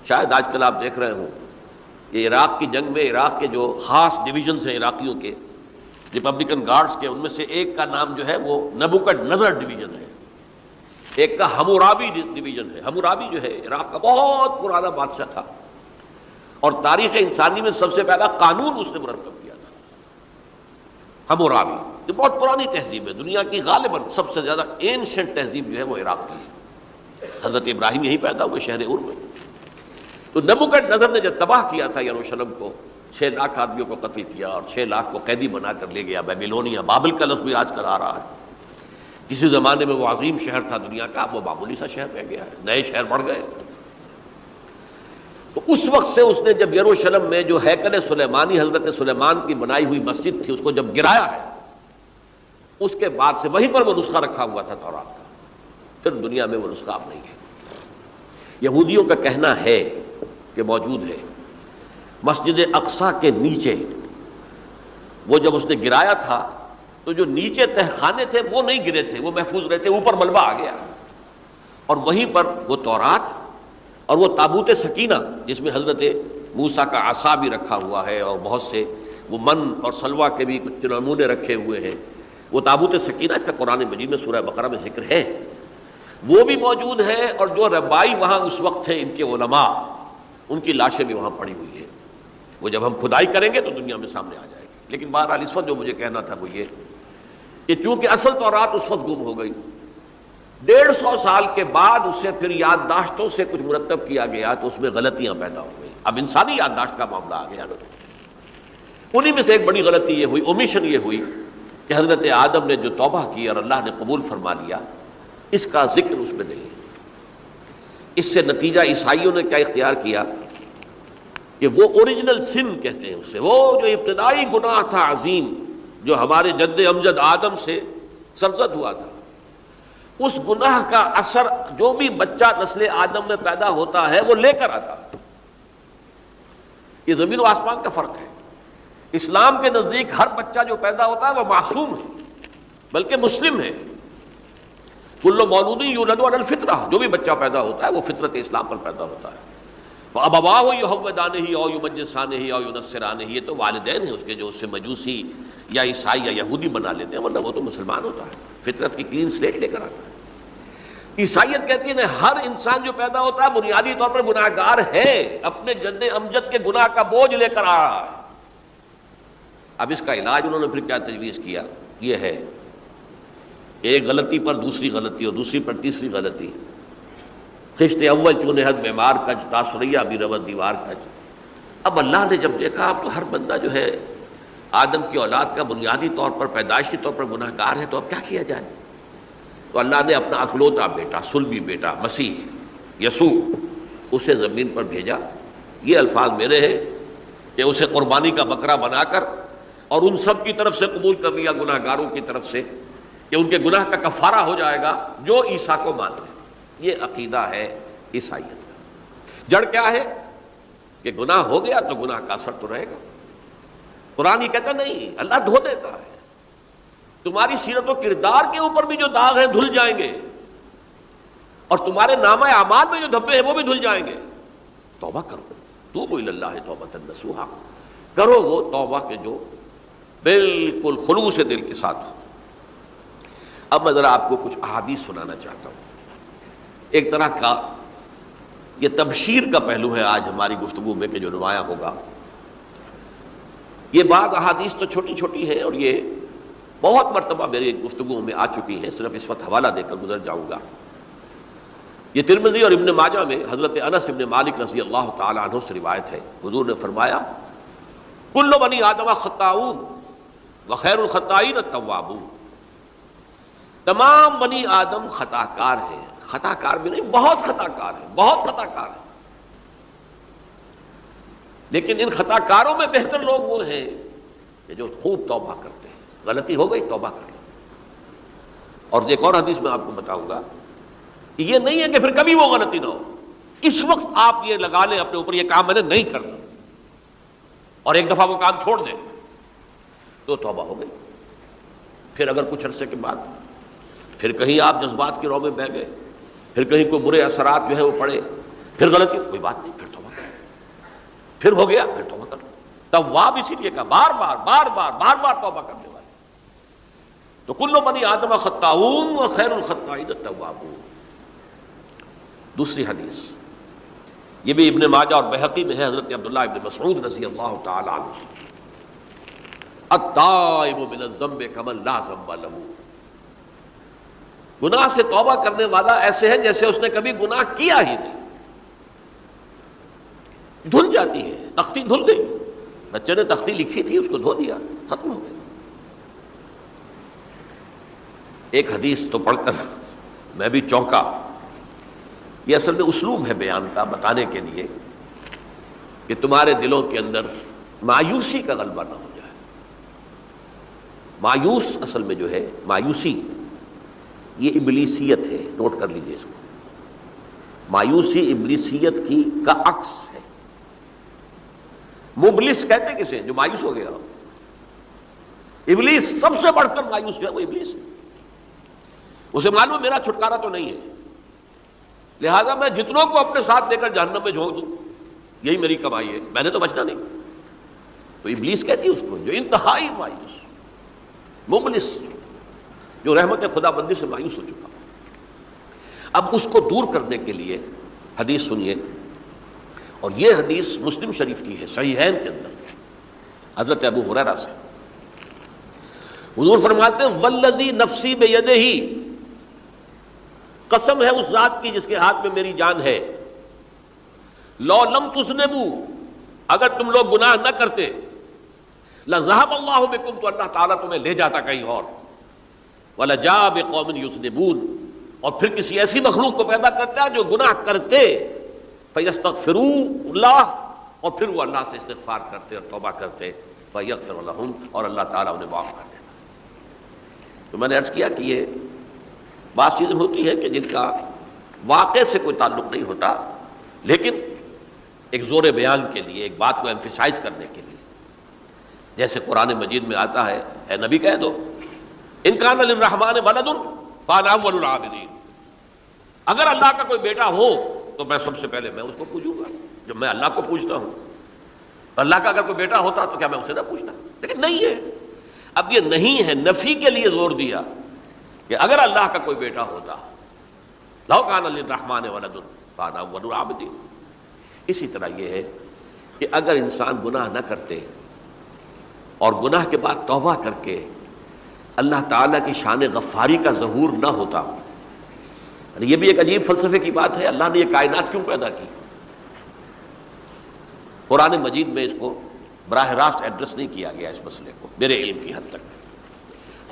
شاید آج کل آپ دیکھ رہے ہوں، یہ عراق کی جنگ میں عراق کے جو خاص ڈویژنز ہیں عراقیوں کے ریپبلکن گارڈز کے، ان میں سے ایک کا نام جو ہے وہ نبوکدنضر ڈویژن ہے، ایک کا حمورابی ڈویژن ہے۔ حمورابی جو ہے عراق کا بہت پرانا بادشاہ تھا، اور تاریخ انسانی میں سب سے پہلا قانون اس نے مرتب کیا تھا، حمورابی۔ یہ بہت پرانی تہذیب ہے، دنیا کی غالباً سب سے زیادہ اینشنٹ تہذیب جو ہے وہ عراق کی ہے۔ حضرت ابراہیم یہیں پیدا ہوئے شہر عور میں۔ تو نبوکدنضر نے جب تباہ کیا تھا یروشلم کو، 6 لاکھ آدمیوں کو قتل کیا اور 6 لاکھ کو قیدی بنا کر لے گیا بیبیلونیا، بابل کا لفظ بھی آج کل آ رہا ہے۔ کسی زمانے میں وہ عظیم شہر تھا دنیا کا، اب وہ معمولی سا شہر رہ گیا ہے، نئے شہر بڑھ گئے۔ تو اس وقت سے اس نے جب یروشلم میں جو ہیکل سلیمانی حضرت سلیمان کی بنائی ہوئی مسجد تھی اس کو جب گرایا ہے، اس کے بعد سے وہیں پر وہ نسخہ رکھا ہوا تھا تورات کا، پھر دنیا میں وہ نسخہ اب نہیں ہے۔ یہودیوں کا کہنا ہے کہ موجود ہے مسجد اقصی کے نیچے، وہ جب اس نے گرایا تھا تو جو نیچے تہخانے تھے وہ نہیں گرے تھے، وہ محفوظ رہتے، اوپر ملبہ آ گیا، اور وہیں پر وہ تورات اور وہ تابوت سکینہ جس میں حضرت موسیٰ کا عصا بھی رکھا ہوا ہے اور بہت سے وہ من اور سلوہ کے بھی کچھ نمونے رکھے ہوئے ہیں، وہ تابوت سکینہ اس کا قرآن مجید میں سورہ بقرہ میں ذکر ہے، وہ بھی موجود ہے، اور جو ربائی وہاں اس وقت تھے ان کے علماء، ان کی لاشیں بھی وہاں پڑی ہوئی ہیں۔ وہ جب ہم کھدائی کریں گے تو دنیا میں سامنے آ جائے گی۔ لیکن بہرحال اس وقت جو مجھے کہنا تھا وہ یہ کہ چونکہ اصل تورات اس وقت گم ہو گئی، 150 سال کے بعد اسے پھر یادداشتوں سے کچھ مرتب کیا گیا تو اس میں غلطیاں پیدا ہو گئی۔ اب انسانی یادداشت کا معاملہ آ گیا نا، انہی میں سے ایک بڑی غلطی یہ ہوئی، اومیشن یہ ہوئی کہ حضرت آدم نے جو توبہ کی اور اللہ نے قبول فرما لیا، اس کا ذکر اس میں نہیں ہے۔ اس سے نتیجہ عیسائیوں نے کیا اختیار کیا کہ وہ اوریجنل سن کہتے ہیں اسے، وہ جو ابتدائی گناہ تھا عظیم جو ہمارے جد امجد آدم سے سرزد ہوا تھا، اس گناہ کا اثر جو بھی بچہ نسل آدم میں پیدا ہوتا ہے وہ لے کر آتا ہے۔ یہ زمین و آسمان کا فرق ہے۔ اسلام کے نزدیک ہر بچہ جو پیدا ہوتا ہے وہ معصوم ہے، بلکہ مسلم ہے۔ کل مولود یولد علی الفطرہ، جو بھی بچہ پیدا ہوتا ہے وہ فطرت اسلام پر پیدا ہوتا ہے۔ فَأَبَوَاهُ يُهَوِّدَانِهِ أَوْ يُمَجِّسَانِهِ أَوْ يُنَصِّرَانِهِ، یہ تو والدین ہیں اس کے جو اسے مجوسی یا عیسائی یا یہودی بنا لیتے ہیں، ورنہ وہ تو مسلمان ہوتا ہے، فطرت کی کلین سلیٹ لے کر آتا ہے۔ عیسائیت کہتی ہے ہر انسان جو پیدا ہوتا ہے بنیادی طور پر گناہ گار ہے، اپنے جد امجد کے گناہ کا بوجھ لے کر آ رہا ہے۔ اب اس کا علاج انہوں نے پھر کیا تجویز کیا، یہ ہے ایک غلطی پر دوسری غلطی اور دوسری پر تیسری غلطی۔ خشت اول چون حد معمار کج، تاثریہ بھی رود دیوار کج۔ اب اللہ نے جب دیکھا اب تو ہر بندہ جو ہے آدم کی اولاد کا بنیادی طور پر پیدائشی طور پر گناہ گار ہے، تو اب کیا کیا جائے؟ تو اللہ نے اپنا اکلوتا بیٹا، صلبی بیٹا مسیح یسوع اسے زمین پر بھیجا۔ یہ الفاظ میرے ہیں کہ اسے قربانی کا بکرا بنا کر اور ان سب کی طرف سے قبول کر لیا، گناہ گاروں کی طرف سے، کہ ان کے گناہ کا کفارہ ہو جائے گا جو عیسیٰ کو مان لے۔ یہ عقیدہ ہے عیسائیت کا۔ جڑ کیا ہے کہ گناہ ہو گیا تو گناہ کا اثر تو رہے گا۔ قرآن یہ کہتا نہیں، اللہ دھو دیتا ہے، تمہاری سیرت و کردار کے اوپر بھی جو داغ ہیں دھل جائیں گے، اور تمہارے نامہ اعمال میں جو دھبے ہیں وہ بھی دھل جائیں گے۔ توبہ کرو، توبوا الی اللہ توبۃ نصوحا، کرو وہ توبہ کے جو بالکل خلوص دل کے ساتھ ہو۔ اب میں ذرا آپ کو کچھ احادیث سنانا چاہتا ہوں۔ ایک طرح کا یہ تبشیر کا پہلو ہے آج ہماری گفتگو میں کہ جو نمایاں ہوگا۔ یہ بعض احادیث تو چھوٹی چھوٹی ہیں اور یہ بہت مرتبہ میری گفتگو میں آ چکی ہیں، صرف اس وقت حوالہ دے کر گزر جاؤں گا۔ یہ ترمذی اور ابن ماجہ میں حضرت انس ابن مالک رضی اللہ تعالی عنہ سے روایت ہے، حضور نے فرمایا کل بنی آدم خطاؤون وخیر الخطائین التوابون، تمام بنی آدم خطا کار ہیں، خطا کار بھی نہیں، بہت خطا کار ہیں، بہت خطا کار ہیں، لیکن ان خطا کاروں میں بہتر لوگ وہ ہیں کہ جو خوب توبہ کرتے ہیں۔ غلطی ہو گئی توبہ کر لو۔ اور ایک اور حدیث میں آپ کو بتاؤں گا کہ یہ نہیں ہے کہ پھر کبھی وہ غلطی نہ ہو، اس وقت آپ یہ لگا لیں اپنے اوپر یہ کام میں نے نہیں کرنا اور ایک دفعہ وہ کام چھوڑ دیں تو توبہ ہو گئی. پھر اگر کچھ عرصے کے بعد پھر کہیں آپ جذبات کی رو میں بہہ گئے, پھر کہیں کوئی برے اثرات جو ہے وہ پڑے, پھر غلطی, کوئی بات نہیں, پھر توبہ کر, پھر ہو گیا پھر توبہ کر. تواب اسی لیے کہا بار بار توبہ کرنے والے. تو کل بنی آدم خطاؤون و خیر الخطائین التوابون. دوسری حدیث یہ بھی ابن ماجہ اور بہقی میں ہے, حضرت عبداللہ ابن مسعود رضی اللہ تعالی عنہ, التائب من الذنب کمن لا ذنب له. گناہ سے توبہ کرنے والا ایسے ہے جیسے اس نے کبھی گناہ کیا ہی نہیں. دھل جاتی ہے, تختی دھل گئی, بچے نے تختی لکھی تھی اس کو دھو دیا, ختم ہو گئی. ایک حدیث تو پڑھ کر میں بھی چونکا. یہ اصل میں اسلوب ہے بیان کا, بتانے کے لیے کہ تمہارے دلوں کے اندر مایوسی کا غلبہ نہ ہو جائے. مایوس اصل میں جو ہے مایوسی یہ ابلیسیت ہے, نوٹ کر لیجئے اس کو. مایوسی ابلیسیت کی کا عکس ہے. مبلس کہتے کسے جو مایوس ہو گیا. ابلیس سب سے بڑھ کر مایوس جو ہے وہ ابلیس ہے. اسے معلوم میرا چھٹکارا تو نہیں ہے, لہذا میں جتنوں کو اپنے ساتھ لے کر جہنم میں جھونک دوں یہی میری کمائی ہے, میں نے تو بچنا نہیں. تو ابلیس کہتی ہے اس کو جو انتہائی مایوس, مبلس, جو رحمت خدا بندی سے مایوس ہو چکا. اب اس کو دور کرنے کے لیے حدیث سنیے, اور یہ حدیث مسلم شریف کی ہے صحیحین کے اندر, حضرت ابو ہریرہ سے. حضور فرماتے ہیں والذی نفسی بیدہ, قسم ہے اس ذات کی جس کے ہاتھ میں میری جان ہے, لو لم تذنبوا, اگر تم لوگ گناہ نہ کرتے, لذهب اللہ بکم, تو اللہ تعالیٰ تمہیں لے جاتا کہیں اور, ولجاء بقوم یذنبون, اور پھر کسی ایسی مخلوق کو پیدا کرتا ہے جو گناہ کرتے, فیستغفروا اللہ, اور پھر وہ اللہ سے استغفار کرتے اور توبہ کرتے, فیغفر لہم, اور اللہ تعالیٰ انہیں معاف کر دیتا. تو میں نے عرض کیا کہ یہ بعض چیزیں ہوتی ہیں کہ جن کا واقع سے کوئی تعلق نہیں ہوتا, لیکن ایک زور بیان کے لیے, ایک بات کو ایمفیسائز کرنے کے لیے, جیسے قرآن مجید میں آتا ہے, اے نبی کہہ دو ان کان للرحمن ولد فانا اول العابدین, اگر اللہ کا کوئی بیٹا ہو تو میں سب سے پہلے میں اس کو پوجوں گا, جب میں اللہ کو پوجتا ہوں. اللہ کا اگر کوئی بیٹا ہوتا تو کیا میں اسے نہ پوچھتا, لیکن نہیں ہے. اب یہ نہیں ہے, نفی کے لیے زور دیا کہ اگر اللہ کا کوئی بیٹا ہوتا, لو کان للرحمن ولد فانا اول العابدین. اسی طرح یہ ہے کہ اگر انسان گناہ نہ کرتے اور گناہ کے بعد توبہ کر کے اللہ تعالیٰ کی شان غفاری کا ظہور نہ ہوتا. یہ بھی ایک عجیب فلسفے کی بات ہے, اللہ نے یہ کائنات کیوں پیدا کی؟ قرآن مجید میں اس کو براہ راست ایڈریس نہیں کیا گیا اس مسئلے کو, میرے علم کی حد تک.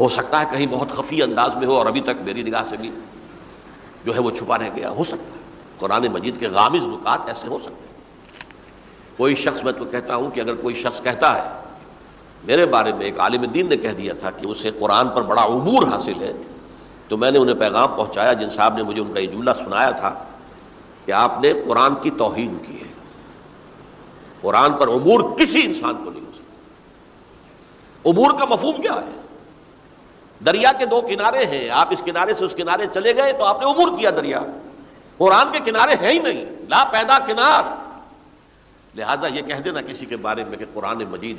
ہو سکتا ہے کہیں بہت خفی انداز میں ہو اور ابھی تک میری نگاہ سے بھی جو ہے وہ چھپا رہ گیا, ہو سکتا ہے. قرآن مجید کے غامض نکات ایسے ہو سکتے ہیں. کوئی شخص, میں تو کہتا ہوں کہ اگر کوئی شخص کہتا ہے, میرے بارے میں ایک عالم دین نے کہہ دیا تھا کہ اسے قرآن پر بڑا عبور حاصل ہے, تو میں نے انہیں پیغام پہنچایا, جن صاحب نے مجھے ان کا یہ جملہ سنایا تھا کہ آپ نے قرآن کی توہین کی ہے. قرآن پر عبور کسی انسان کو نہیں ہو سکتا. عبور کا مفہوم کیا ہے؟ دریا کے دو کنارے ہیں, آپ اس کنارے سے اس کنارے چلے گئے تو آپ نے عبور کیا دریا. قرآن کے کنارے ہیں ہی نہیں, لا پیدا کنار. لہذا یہ کہہ دینا کسی کے بارے میں کہ قرآن مجید,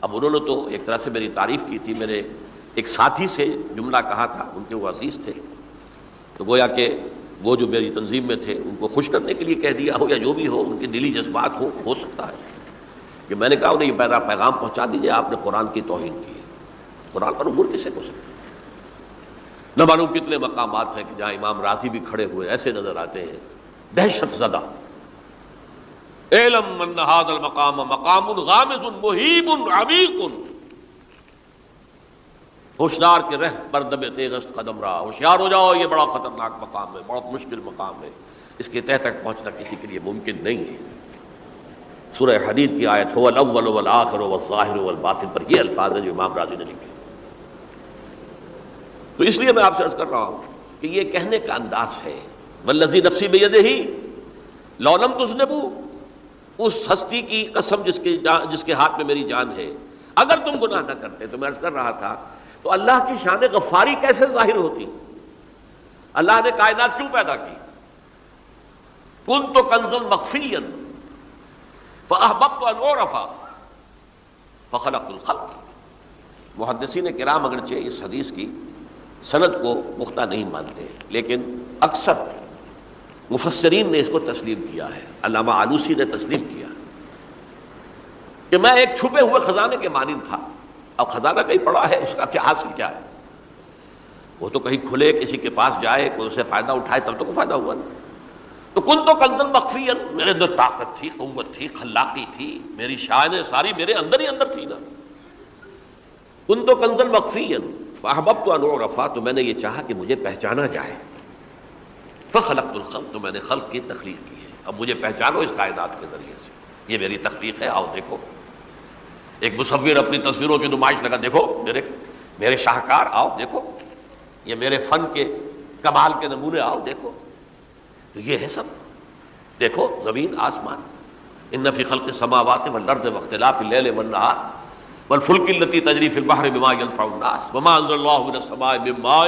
اب انہوں نے تو ایک طرح سے میری تعریف کی تھی, میرے ایک ساتھی سے جملہ کہا تھا, ان کے وہ عزیز تھے, تو گویا کہ وہ جو میری تنظیم میں تھے ان کو خوش کرنے کے لیے کہہ دیا ہو, یا جو بھی ہو, ان کے دلی جذبات ہو سکتا ہے کہ میں نے کہا انہیں یہ میرا پیغام پہنچا دیجیے, آپ نے قرآن کی توہین کی ہے. قرآن پر عبور کسے ہو سکتا ہے؟ نہ معلوم کتنے مقامات ہیں کہ جہاں امام راضی بھی کھڑے ہوئے ایسے نظر آتے ہیں, دہشت زدہ, اعلم ان ھذا المقام مقام غامض مہیب عمیق, ہوشیار کے رہ پر دم تیغست قدم رہا, ہوشیار ہو جاؤ, یہ بڑا خطرناک مقام ہے, بہت مشکل مقام ہے, اس کے تہ تک پہنچنا کسی کے لیے ممکن نہیں ہے. سورہ حدید کی آیت هو الاول والآخر والظاہر والباطن پر یہ الفاظ ہیں جو امام راضی نے لکھے. تو اس لیے میں آپ سے عرض کر رہا ہوں کہ یہ کہنے کا انداز ہے, والذی نفسی بیدہ, لو لم تذنبوا، اس ہستی کی قسم جس کے ہاتھ میں میری جان ہے، اگر تم گناہ نہ کرتے، تو میں عرض کر رہا تھا تو اللہ کی شان غفاری کیسے ظاہر ہوتی؟ اللہ نے کائنات کیوں پیدا کی؟ کنت کنزا مخفیا فاحببت ان اعرف فخلقت الخلق۔ محدثین کرام اگرچہ اس حدیث کی سند کو پختہ نہیں مانتے، لیکن اکثر مفسرین نے اس کو تسلیم کیا ہے۔ علامہ آلوسی نے تسلیم کیا کہ میں ایک چھپے ہوئے خزانے کے مانند تھا۔ اب خزانہ کہیں پڑا ہے، اس کا کیا حاصل کیا ہے؟ وہ تو کہیں کھلے، کسی کے پاس جائے، کوئی اسے فائدہ اٹھائے تب تو کوئی فائدہ ہوا نا۔ تو کن تو کنزن مخفیا، میرے اندر طاقت تھی، قوت تھی، خلاقی تھی، میری شان ساری میرے اندر ہی اندر تھی نا۔ کن تو کنزن مخفیا فاحببت ان اعرف، تو میں نے یہ چاہا کہ مجھے پہچانا جائے۔ فخلقت الخلق، تو میں نے خلق کی تخلیق کی ہے، اب مجھے پہچانو اس کائنات کے ذریعے سے، یہ میری تخلیق ہے، آؤ دیکھو۔ ایک مصور اپنی تصویروں کی نمائش لگا، دیکھو میرے شاہکار، آؤ دیکھو، یہ میرے فن کے کمال کے نمونے، آؤ دیکھو۔ تو یہ ہے سب، دیکھو زمین آسمان، ان فی خلق السماوات والارض واختلاف اللیل والنہار والفلک التی تجری فی البحر بما ینفع الناس وما انزل اللہ من السماء من ماء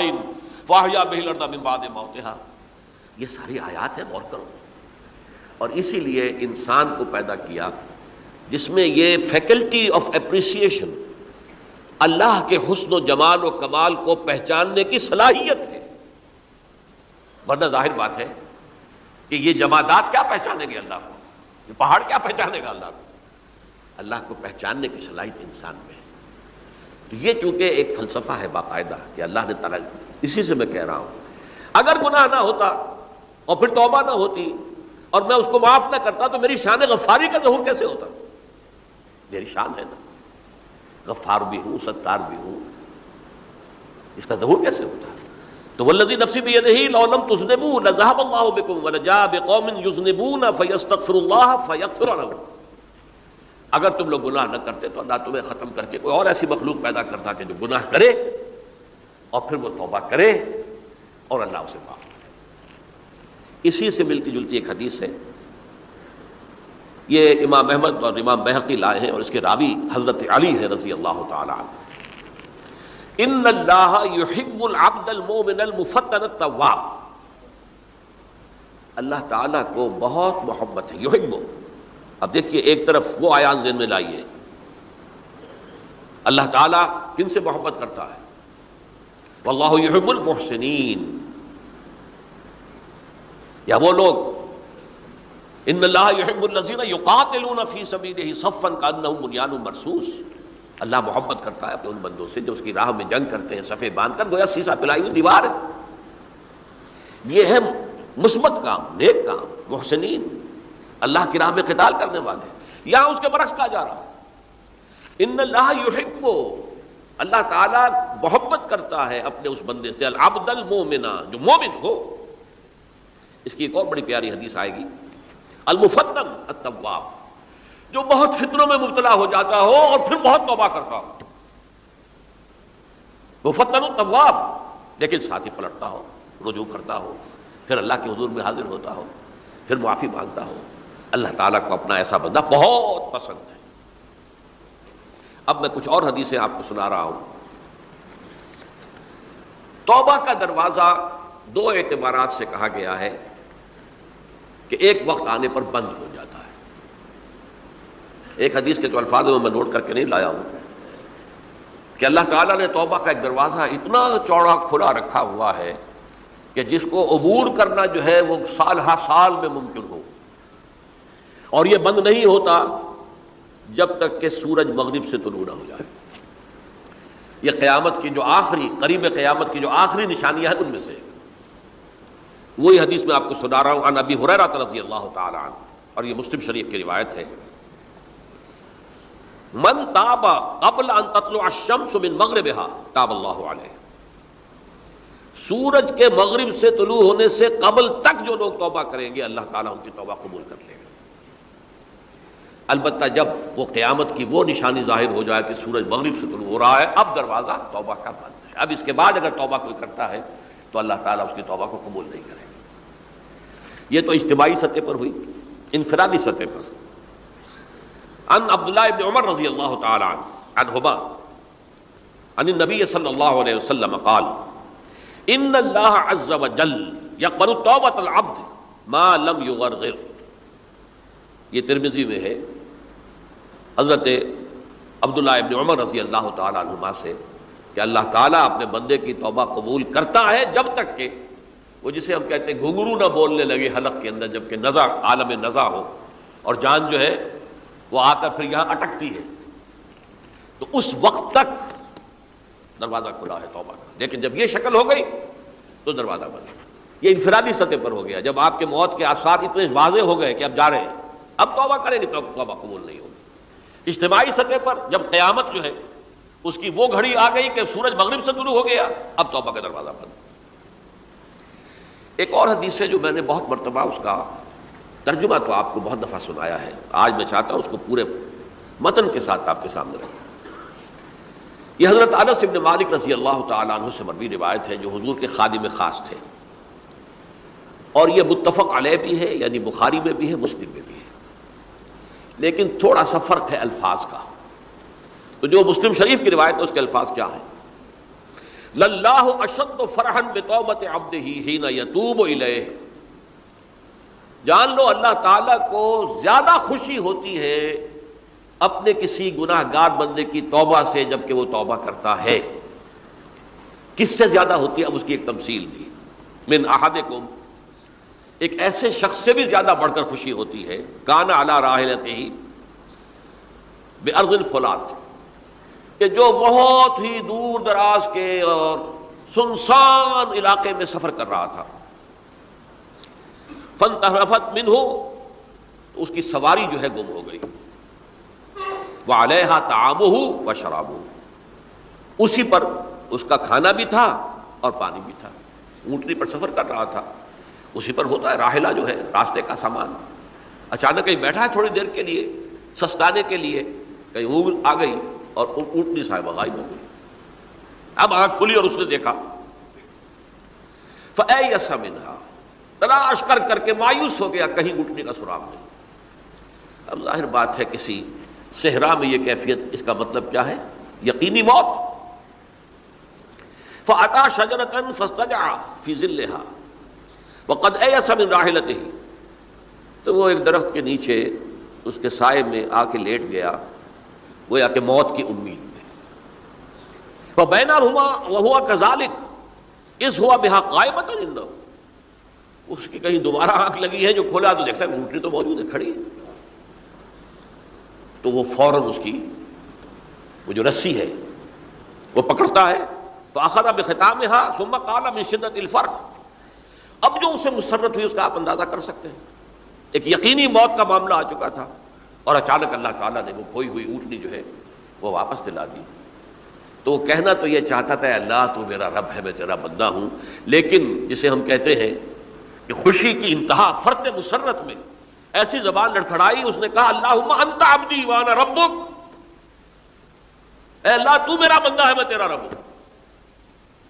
فاحیا بہ الارض من بعد موتها۔ یہ ساری آیات ہیں، غور کرو۔ اور اسی لیے انسان کو پیدا کیا جس میں یہ فیکلٹی آف اپریسیشن، اللہ کے حسن و جمال و کمال کو پہچاننے کی صلاحیت ہے۔ ورنہ ظاہر بات ہے کہ یہ جمادات کیا پہچانیں گے اللہ کو، یہ پہاڑ کیا پہچانے گا اللہ کو؟ اللہ کو پہچاننے کی صلاحیت انسان میں ہے۔ تو یہ چونکہ ایک فلسفہ ہے باقاعدہ کہ اللہ نے تعالیٰ، اسی سے میں کہہ رہا ہوں اگر گناہ نہ ہوتا اور پھر توبہ نہ ہوتی اور میں اس کو معاف نہ کرتا تو میری شان غفاری کا ظہور کیسے ہوتا؟ میری شان ہے نا، غفار بھی ہوں، ستار بھی ہوں، اس کا ظہور کیسے ہوتا ہے؟ تو والذی نفسی بیدہ لو لم تذنبوا لذهب اللہ بکم ولجاء بقوم یذنبون فیستغفروا اللہ فیغفر لهم۔ اگر تم لوگ گناہ نہ کرتے تو اللہ تمہیں ختم کر کے کوئی اور ایسی مخلوق پیدا کرتا کہ جو گناہ کرے اور پھر وہ توبہ کرے اور اللہ اسے معاف کرے۔ اسی سے ملتی جلتی ایک حدیث ہے، یہ امام احمد اور امام بہقی لائے ہیں، اور اس کے راوی حضرت علی ہے رضی اللہ تعالی عنہ۔ ان اللہ یحب العبد المؤمن المفتن التواب، اللہ تعالیٰ کو بہت محبت ہے، یحب۔ اب دیکھیے ایک طرف وہ آیات ذہن میں لائیے، اللہ تعالیٰ کن سے محبت کرتا ہے؟ واللہ یحب المحسنین، یا وہ لوگ ان اللہ یحب الذین یقاتلون فی سبیلہ صفا کانہم بنیان مرصوص، اللہ محبت کرتا ہے اپنے ان بندوں سے جو اس کی راہ میں جنگ کرتے ہیں صفے باندھ کر، گویا سیسا پلائی ہوئی دیوار ہے۔ یہ ہے مثبت کام، نیک کام، محسنین، اللہ کی راہ میں قتال کرنے والے۔ یہاں اس کے برعکس کہا جا رہا ہے ان اللہ یحب، اللہ تعالیٰ محبت کرتا ہے اپنے اس بندے سے، العبد المؤمن، جو مومن ہو۔ اس کی ایک اور بڑی پیاری حدیث آئے گی، المفتن التواب، جو بہت فتنوں میں مبتلا ہو جاتا ہو اور پھر بہت توبہ کرتا ہو، مفتن التواب، لیکن ساتھ ہی پلٹتا ہو، رجوع کرتا ہو، پھر اللہ کے حضور میں حاضر ہوتا ہو، پھر معافی مانگتا ہو۔ اللہ تعالیٰ کو اپنا ایسا بندہ بہت پسند ہے۔ اب میں کچھ اور حدیثیں آپ کو سنا رہا ہوں۔ توبہ کا دروازہ دو اعتبارات سے کہا گیا ہے کہ ایک وقت آنے پر بند ہو جاتا ہے۔ ایک حدیث کے تو الفاظ میں نوٹ کر کے نہیں لایا ہوں کہ اللہ تعالیٰ نے توبہ کا ایک دروازہ اتنا چوڑا کھلا رکھا ہوا ہے کہ جس کو عبور کرنا جو ہے وہ سال ہا سال میں ممکن ہو، اور یہ بند نہیں ہوتا جب تک کہ سورج مغرب سے طلوع نہ ہو جائے۔ یہ قیامت کی جو آخری، قریب قیامت کی جو آخری نشانیاں ہیں ان میں سے وہی حدیث میں آپ کو سنا رہا ہوں، عن ابی ہریرہ رضی اللہ تعالی عنہ، اور یہ مسلم شریف کی روایت ہے، من تاب قبل ان تطلع الشمس من مغربها تاب اللہ علیہ، سورج کے مغرب سے طلوع ہونے سے قبل تک جو لوگ توبہ کریں گے اللہ تعالیٰ ان کی توبہ قبول کر لے گا۔ البتہ جب وہ قیامت کی وہ نشانی ظاہر ہو جائے کہ سورج مغرب سے طلوع ہو رہا ہے، اب دروازہ توبہ کا بند ہے۔ اب اس کے بعد اگر توبہ کوئی کرتا ہے تو اللہ تعالیٰ اس کی توبہ کو قبول نہیں کرے گا۔ یہ تو اجتماعی سطح پر ہوئی۔ انفرادی سطح پر. عن عبداللہ ابن عمر رضی اللہ تعالی عنہما عن النبی صلی اللہ علیہ وسلم قال ان اللہ عز وجل یقبل توبۃ العبد ما لم یغرغر. یہ ترمذی میں ہے حضرت عبداللہ ابن عمر رضی اللہ تعالی عنہما سے کہ اللہ تعالیٰ اپنے بندے کی توبہ قبول کرتا ہے جب تک کہ وہ جسے ہم کہتے ہیں گھنگرو نہ بولنے لگے حلق کے اندر، جبکہ نزع عالم نزع ہو اور جان جو ہے وہ آ کر پھر یہاں اٹکتی ہے، تو اس وقت تک دروازہ کھلا ہے توبہ کا. لیکن جب یہ شکل ہو گئی تو دروازہ بند. یہ انفرادی سطح پر ہو گیا. جب آپ کے موت کے آثار اتنے واضح ہو گئے کہ اب جا رہے ہیں، اب توبہ کریں گے تو توبہ قبول نہیں ہوگی. اجتماعی سطح پر جب قیامت جو ہے اس کی وہ گھڑی آ گئی کہ سورج مغرب سے طلوع ہو گیا، اب توبہ کا دروازہ بند. ایک اور حدیث ہے جو میں نے بہت مرتبہ اس کا ترجمہ تو آپ کو بہت دفعہ سنایا ہے، آج میں چاہتا ہوں اس کو پورے متن کے ساتھ آپ کے سامنے رکھیں. یہ حضرت انس بن مالک رضی اللہ تعالیٰ عنہ سے مروی روایت ہے جو حضور کے خادم خاص تھے، اور یہ متفق علیہ بھی ہے، یعنی بخاری میں بھی ہے، مسلم میں بھی ہے، لیکن تھوڑا سا فرق ہے الفاظ کا. تو جو مسلم شریف کی روایت ہے اس کے الفاظ کیا ہیں؟ للہ اشد فرحا بتوبۃ عبدہ حین یتوب الیہ. جان لو اللہ تعالیٰ کو زیادہ خوشی ہوتی ہے اپنے کسی گناہ گار بندے کی توبہ سے جبکہ وہ توبہ کرتا ہے. کس سے زیادہ ہوتی ہے؟ اب اس کی ایک تمثیل دی. من احدکم، ایک ایسے شخص سے بھی زیادہ بڑھ کر خوشی ہوتی ہے کان علی راحلتہ بارض الفلات، کہ جو بہت ہی دور دراز کے اور سنسان علاقے میں سفر کر رہا تھا. فانتحرفت منہ، تو اس کی سواری جو ہے گم ہو گئی. وعلیہا طعامہ وشرابہ، اسی پر اس کا کھانا بھی تھا اور پانی بھی تھا. اونٹنی پر سفر کر رہا تھا، اسی پر ہوتا ہے راحلہ جو ہے راستے کا سامان. اچانک کہیں بیٹھا ہے تھوڑی دیر کے لیے سستانے کے لیے، کہیں اونگ آ گئی اور اونٹنی صاحبہ غائب ہو گئی. اب آنکھ کھلی اور اس نے دیکھا. فَأَيَّسَ مِنْهَا، تلاش کر کر کے مایوس ہو گیا، کہیں اونٹنی کا سراغ نہیں. اب ظاہر بات ہے کسی صحرا میں یہ کیفیت، اس کا مطلب کیا ہے؟ یقینی موت. فَأَتَى شَجَرَةً فَاسْتَجَعَ فِي ظِلِّهَا وَقَدْ أَيَسَ مِنْ رَاحِلَتِهِ، تو وہ ایک درخت کے نیچے اس کے سائے میں آ کے لیٹ گیا، گویا کہ موت کی امید میں. فَبَيْنَهُمَا وَهُوَ كَذَلِكَ إِذْ هُوَ بِهَا قَائِمَةٌ عِندَهُ، اس کی کہیں دوبارہ آنکھ لگی ہے، جو کھولا تو دیکھتا ہے اونٹنی تو موجود ہے، کھڑی ہے. تو وہ فوراً اس کی وہ جو رسی ہے وہ پکڑتا ہے. فَأَخَذَ بِخِتَامِهَا ثُمَّ قَالَ مِنْ شِدَّةِ الْفَرْقِ. اب جو اسے مسرت ہوئی اس کا آپ اندازہ کر سکتے ہیں. ایک یقینی موت کا معاملہ آ چکا تھا اور اچانک اللہ تعالیٰ نے وہ کھوئی ہوئی اونٹنی جو ہے وہ واپس دلا دی. تو وہ کہنا تو یہ چاہتا تھا اللہ تو میرا رب ہے، میں تیرا بندہ ہوں، لیکن جسے ہم کہتے ہیں کہ خوشی کی انتہا فرط مسرت میں ایسی زبان لڑکھڑائی، اس نے کہا اللہم انت عبدی وانا ربک، اے اللہ تو میرا بندہ ہے، میں تیرا رب ہوں.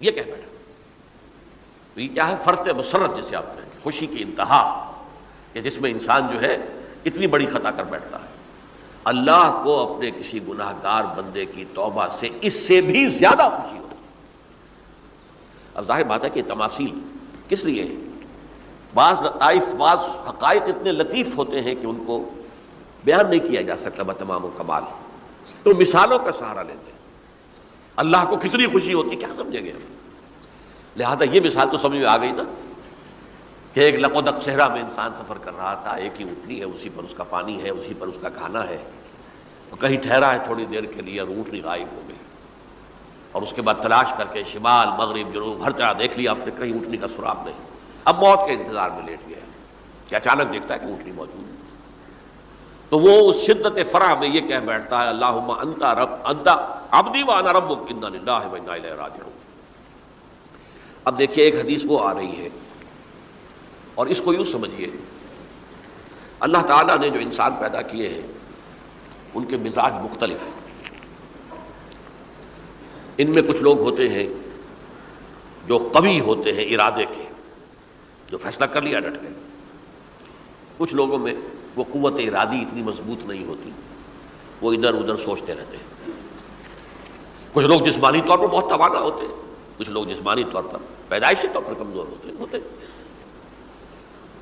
یہ کہہ بیٹھا. تو یہ کیا ہے؟ فرط مسرت جسے آپ کہیں گے، خوشی کی انتہا، کہ جس میں انسان جو ہے اتنی بڑی خطا کر بیٹھتا ہے. اللہ کو اپنے کسی گناہ گار بندے کی توبہ سے اس سے بھی زیادہ خوشی ہوتی. اب ظاہر بات ہے کہ تماثیل کس لیے ہے؟ بعض لطائف، بعض حقائق اتنے لطیف ہوتے ہیں کہ ان کو بیان نہیں کیا جا سکتا بتمام و کمال. تو مثالوں کا سہارا لیتے ہیں. اللہ کو کتنی خوشی ہوتی کیا سمجھیں گے؟ لہذا یہ مثال تو سمجھ میں آ گئی نا کہ ایک لقودق صحرا میں انسان سفر کر رہا تھا، ایک ہی اونٹنی ہے، اسی پر اس کا پانی ہے، اسی پر اس کا کھانا ہے، تو کہیں ٹھہرا ہے تھوڑی دیر کے لیے اور اونٹنی غائب ہو گئی. اور اس کے بعد تلاش کر کے شمال مغرب جنوب ہر طرح دیکھ لیا آپ نے، کہیں اونٹنی کا سراغ نہیں. اب موت کے انتظار میں لیٹ گیا کہ اچانک دیکھتا ہے کہ اونٹنی موجود ہے. تو وہ اس شدت فرح میں یہ کہہ بیٹھتا ہے اللہم انت عبدی وانا ربک انا للہ و انا الیہ راجعون. اب دیکھیے ایک حدیث وہ آ رہی ہے اور اس کو یوں سمجھیے، اللہ تعالیٰ نے جو انسان پیدا کیے ہیں ان کے مزاج مختلف ہیں. ان میں کچھ لوگ ہوتے ہیں جو قوی ہوتے ہیں ارادے کے، جو فیصلہ کر لیا ڈٹ گئے. کچھ لوگوں میں وہ قوت ارادی اتنی مضبوط نہیں ہوتی، وہ ادھر ادھر سوچتے رہتے ہیں۔ کچھ لوگ جسمانی طور پر بہت توانا ہوتے ہیں، کچھ لوگ جسمانی طور پر پیدائشی طور پر کمزور ہوتے ہیں۔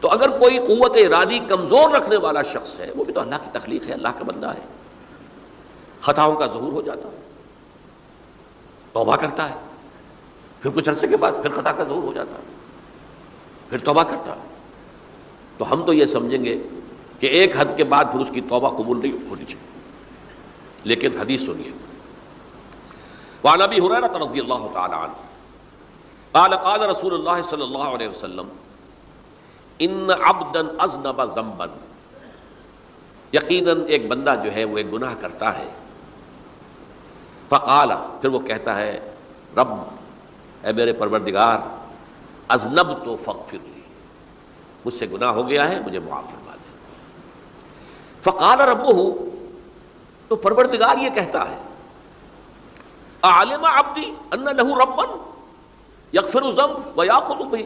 تو اگر کوئی قوت ارادی کمزور رکھنے والا شخص ہے، وہ بھی تو اللہ کی تخلیق ہے، اللہ کا بندہ ہے، خطاؤں کا ظہور ہو جاتا ہے، توبہ کرتا ہے، پھر کچھ عرصے کے بعد پھر خطا کا ظہور ہو جاتا ہے، پھر توبہ کرتا ہے، تو ہم تو یہ سمجھیں گے کہ ایک حد کے بعد پھر اس کی توبہ قبول نہیں ہونی چاہیے۔ لیکن حدیث سنیے، وعن ابی ہریرہ رضی اللہ تعالی عنہ قال قال رسول اللہ صلی اللہ علیہ وسلم ان عبدا اذنب ذنبا، یقیناً ایک بندہ جو ہے وہ ایک گناہ کرتا ہے، فقال، پھر وہ کہتا ہے رب، اے میرے پروردگار، اذنبت فاغفر لی، مجھ سے گناہ ہو گیا ہے، مجھے معاف فرما دے۔ فقال ربہ، تو پروردگار یہ کہتا ہے اعلم عبدی ان لہ ربا یغفر الذنب ویأخذ بہ،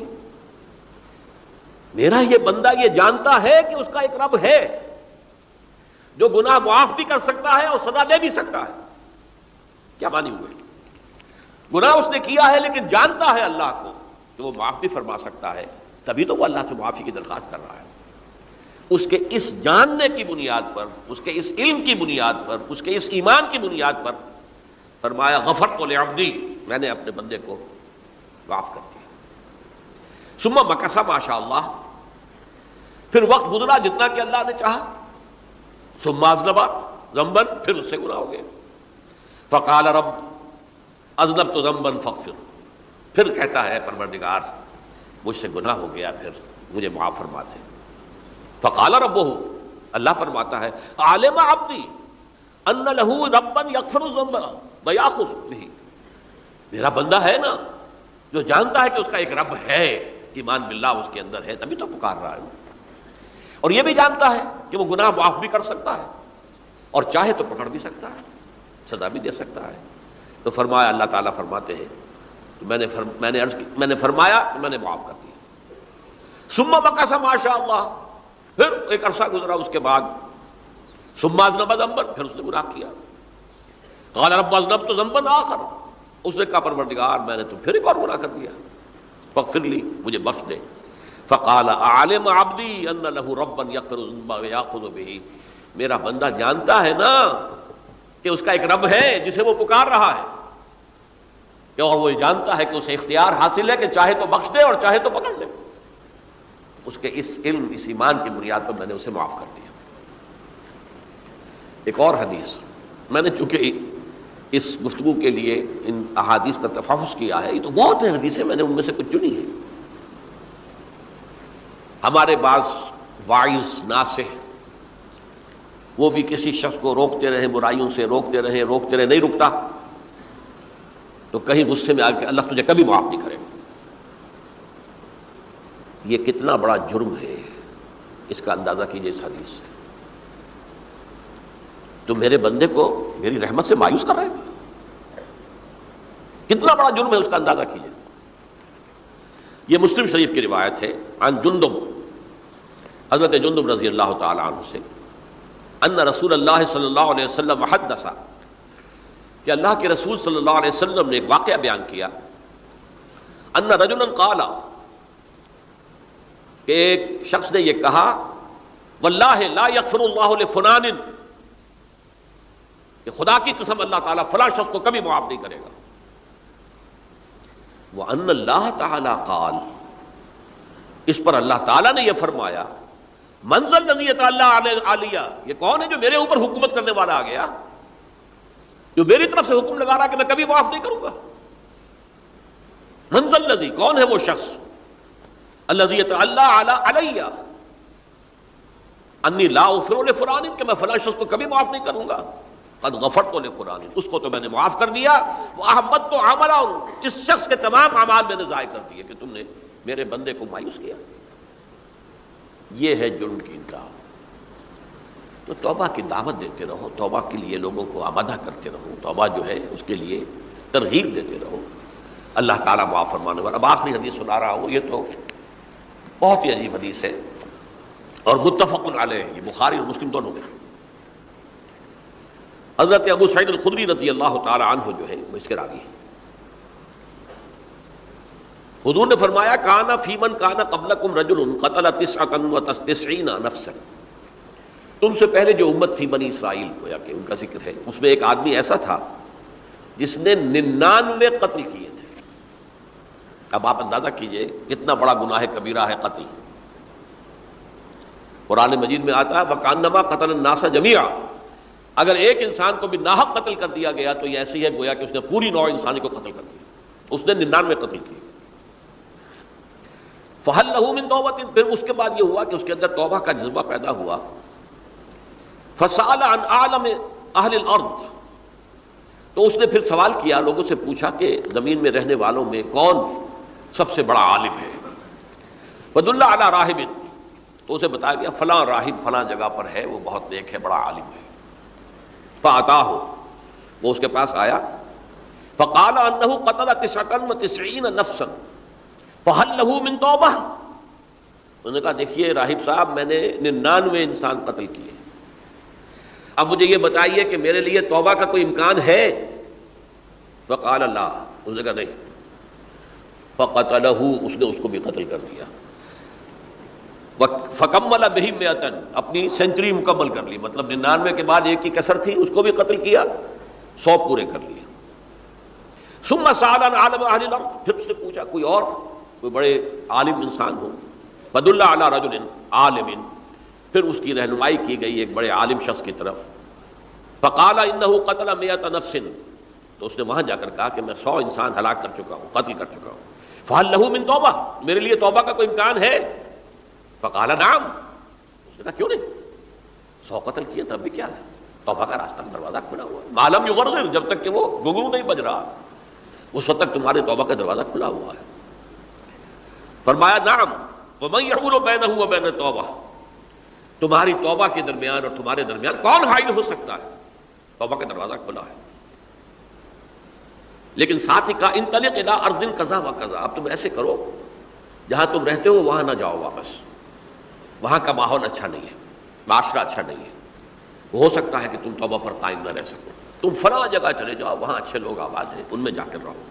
میرا یہ بندہ یہ جانتا ہے کہ اس کا ایک رب ہے جو گناہ معاف بھی کر سکتا ہے اور سزا دے بھی سکتا ہے۔ کیا مانی ہوئے؟ گناہ اس نے کیا ہے لیکن جانتا ہے اللہ کو کہ وہ معاف بھی فرما سکتا ہے، تبھی تو وہ اللہ سے معافی کی درخواست کر رہا ہے۔ اس کے اس جاننے کی بنیاد پر، اس کے اس علم کی بنیاد پر، اس کے اس ایمان کی بنیاد پر فرمایا غفرت لعبدی، میں نے اپنے بندے کو معاف کر دیا۔ ثم مکث ما شاء اللہ، پھر وقت گزرا جتنا کہ اللہ نے چاہا، ثم اذنب ذنبا، پھر اس سے گناہ ہو گیا، فقال رب اذنبت ذنبا فاغفر، پھر کہتا ہے پروردگار مجھ سے گناہ ہو گیا، پھر مجھے معاف فرما دے۔ فقال ربہ، اللہ فرماتا ہے عالم عبدی ان لہ ربا یغفر الذنب ویأخذ بہ، میرا بندہ ہے نا جو جانتا ہے کہ اس کا ایک رب ہے، ایمان باللہ اس کے اندر ہے، تبھی تو پکار رہا ہے، اور یہ بھی جانتا ہے کہ وہ گناہ معاف بھی کر سکتا ہے اور چاہے تو پکڑ بھی سکتا ہے، سزا بھی دے سکتا ہے۔ تو فرمایا، اللہ تعالیٰ فرماتے ہیں میں نے فرمایا کہ میں نے معاف کر دیا۔ ثم مکث ما شاء اللہ، پھر ایک عرصہ گزرا اس کے بعد، ثم اذنب ذنبا، پھر اس نے گناہ کیا، قال رب اذنبت ذنبا آخر، اس نے کہا پروردگار میں نے تو پھر ایک اور گناہ کر دیا، فاغفر لی، مجھے بخش دے۔ فقال اعلم عبدی ان لہ ربا یغفر الذنب ویأخذ بہ، میرا بندہ جانتا ہے نا کہ اس کا ایک رب ہے جسے وہ پکار رہا ہے، اور وہ جانتا ہے کہ اسے اختیار حاصل ہے کہ چاہے تو بخش دے اور چاہے تو پکڑ لے۔ اس کے اس علم، اس ایمان کی بنیاد پر میں نے اسے معاف کر دیا۔ ایک اور حدیث، میں نے چونکہ اس گفتگو کے لیے ان احادیث کا تفحص کیا ہے، یہ تو بہت ہیں حدیثیں، میں نے ان میں سے کچھ چنی ہیں۔ ہمارے بعض واعظ ناصح وہ بھی کسی شخص کو روکتے رہے، برائیوں سے روکتے رہے، نہیں رکتا، تو کہیں غصے میں آ کے اللہ تجھے کبھی معاف نہیں کرے گا۔ یہ کتنا بڑا جرم ہے، اس کا اندازہ کیجئے اس حدیث سے۔ تو میرے بندے کو میری رحمت سے مایوس کر رہے ہیں، کتنا بڑا جرم ہے اس کا اندازہ کیجئے۔ یہ مسلم شریف کی روایت ہے، عن جندب، حضرت جندب رضی اللہ تعالی عنہ سے، ان رسول اللہ صلی اللہ علیہ وسلم حدث، کہ اللہ کے رسول صلی اللہ علیہ وسلم نے ایک واقعہ بیان کیا، ان رجلا قال، کہ ایک شخص نے یہ کہا، واللہ لا یغفر اللہ لفلان، کہ خدا کی قسم اللہ تعالیٰ فلاں شخص کو کبھی معاف نہیں کرے گا۔ وَأَنَّ اللَّهَ تَعَالَى قال، اس پر اللہ تعالیٰ نے یہ فرمایا، مَنْ ذَا الَّذِي يَتَعَالَىٰ عَلَيَّ، یہ کون ہے جو میرے اوپر حکومت کرنے والا آ گیا، جو میری طرف سے حکم لگا رہا کہ میں کبھی معاف نہیں کروں گا۔ مَنْ ذَا الَّذِي، کون ہے وہ شخص، الَّذِي يَتَعَالَىٰ عَلَيَّ أَنِّي لَا أَغْفِرُ لِفُلَانٍ، کہ میں فلاں شخص کو کبھی معاف نہیں کروں گا، قد غفرت لفلان، اس کو تو میں نے معاف کر دیا، وَأَحْبَطْتُ عَمَلَهُ، اس شخص کے تمام اعمال میں نے ضائع کر دیے کہ تم نے میرے بندے کو مایوس کیا۔ یہ ہے جرم کی انتہا۔ تو توبہ کی دعوت دیتے رہو، توبہ کے لیے لوگوں کو آمادہ کرتے رہو، توبہ جو ہے اس کے لیے ترغیب دیتے رہو، اللہ تعالیٰ معاف فرمانے والا۔ اب آخری حدیث سنا رہا ہوں، یہ تو بہت ہی عجیب حدیث ہے۔ اور متفق علیہ، یہ بخاری اور مسلم دونوں میں۔ حضرت ابو سعید الخدری رضی اللہ تعالی عنہ جو ہے وہ اس کے راوی ہیں۔ حضور نے فرمایا کانا فی من کانا قبلکم رجل قتل 99 نفسا، تم سے پہلے جو امت تھی بنی اسرائیل، گویا کہ ان کا ذکر ہے، اس میں ایک آدمی ایسا تھا جس نے 99 قتل کیے تھے۔ اب آپ اندازہ کیجئے کتنا بڑا گناہ کبیرہ ہے قتل۔ قرآن مجید میں آتا ہے وَكَأَنَّمَا قَتَلَ النَّاسَ جَمِيعًا، اگر ایک انسان کو بھی ناحق قتل کر دیا گیا تو یہ ایسی ہے گویا کہ اس نے پوری نوع انسانی کو قتل کر دیا، اس نے 99 قتل کیے۔ فَهَلْ لَهُ مِن تَوْبَةٍ، پھر اس کے بعد یہ ہوا کہ اس کے اندر توبہ کا جذبہ پیدا ہوا۔ فَسَأَلَ عَنْ أَعْلَمِ أَهْلِ الْأَرْضِ، تو اس نے پھر سوال کیا، لوگوں سے پوچھا کہ زمین میں رہنے والوں میں کون سب سے بڑا عالم ہے۔ وَدُلَّ عَلَى رَاهِبٍ، تو اسے بتایا گیا فلاں راہب فلاں جگہ پر ہے، وہ بہت نیک ہے، بڑا عالم ہے۔ فَأَتَاهُ، وہ اس کے پاس آیا، فَقَالَ أَنَّهُ قَتَلَ 99 نَفْسًا فَهَلْ لَهُ مِن تَوْبَةٍ، انہوں نے کہا دیکھیے راہب صاحب میں نے 99 انسان قتل کیے، اب مجھے یہ بتائیے کہ میرے لیے توبہ کا کوئی امکان ہے؟ فقال لا، اس نے کہا نہیں۔ فقتلہ، اس نے اس کو بھی قتل کر دیا۔ فکمل بہ 100، اپنی سینچری مکمل کر لی، مطلب 99 کے بعد ایک کی کسر تھی، اس کو بھی قتل کیا، 100 پورے کر لیے۔ ثم سأل عن عالم اہل الارض، پھر اس نے پوچھا کوئی اور کوئی بڑے عالم انسان ہو۔ فدل علی رجل عالم، پھر اس کی رہنمائی کی گئی ایک بڑے عالم شخص کی طرف۔ فقال انہ قتل 100 نفس، تو اس نے وہاں جا کر کہا کہ میں 100 انسان ہلاک کر چکا ہوں، قتل کر چکا ہوں۔ فہل لہ من توبہ، میرے لیے توبہ کا کوئی امکان ہے؟ فقال نعم، اس نے کہا کیوں نہیں، 100 قتل کیے تب بھی کیا ہے، توبہ کا راستہ دروازہ کھلا ہوا ہے، ما لم یغرغر، جب تک کہ وہ گھنگرو نہیں بج رہا اس وقت تک تمہارے توبہ کا دروازہ کھلا ہوا ہے۔ فرمایا نعم، ومن یحول بینہ وبین التوبہ، تمہاری توبہ کے درمیان اور تمہارے درمیان کون حائل ہو سکتا ہے، توبہ کا دروازہ کھلا ہے۔ لیکن ساتھ ہی کہا انطلق الی ارض کذا و کذا، اب تم ایسے کرو جہاں تم رہتے ہو وہاں نہ جاؤ واپس، وہاں کا ماحول اچھا نہیں ہے، معاشرہ اچھا نہیں ہے، ہو سکتا ہے کہ تم توبہ پر قائم نہ رہ سکو، تم فلاں جگہ چلے جاؤ، وہاں اچھے لوگ آباد ہیں، ان میں جا کر رہو۔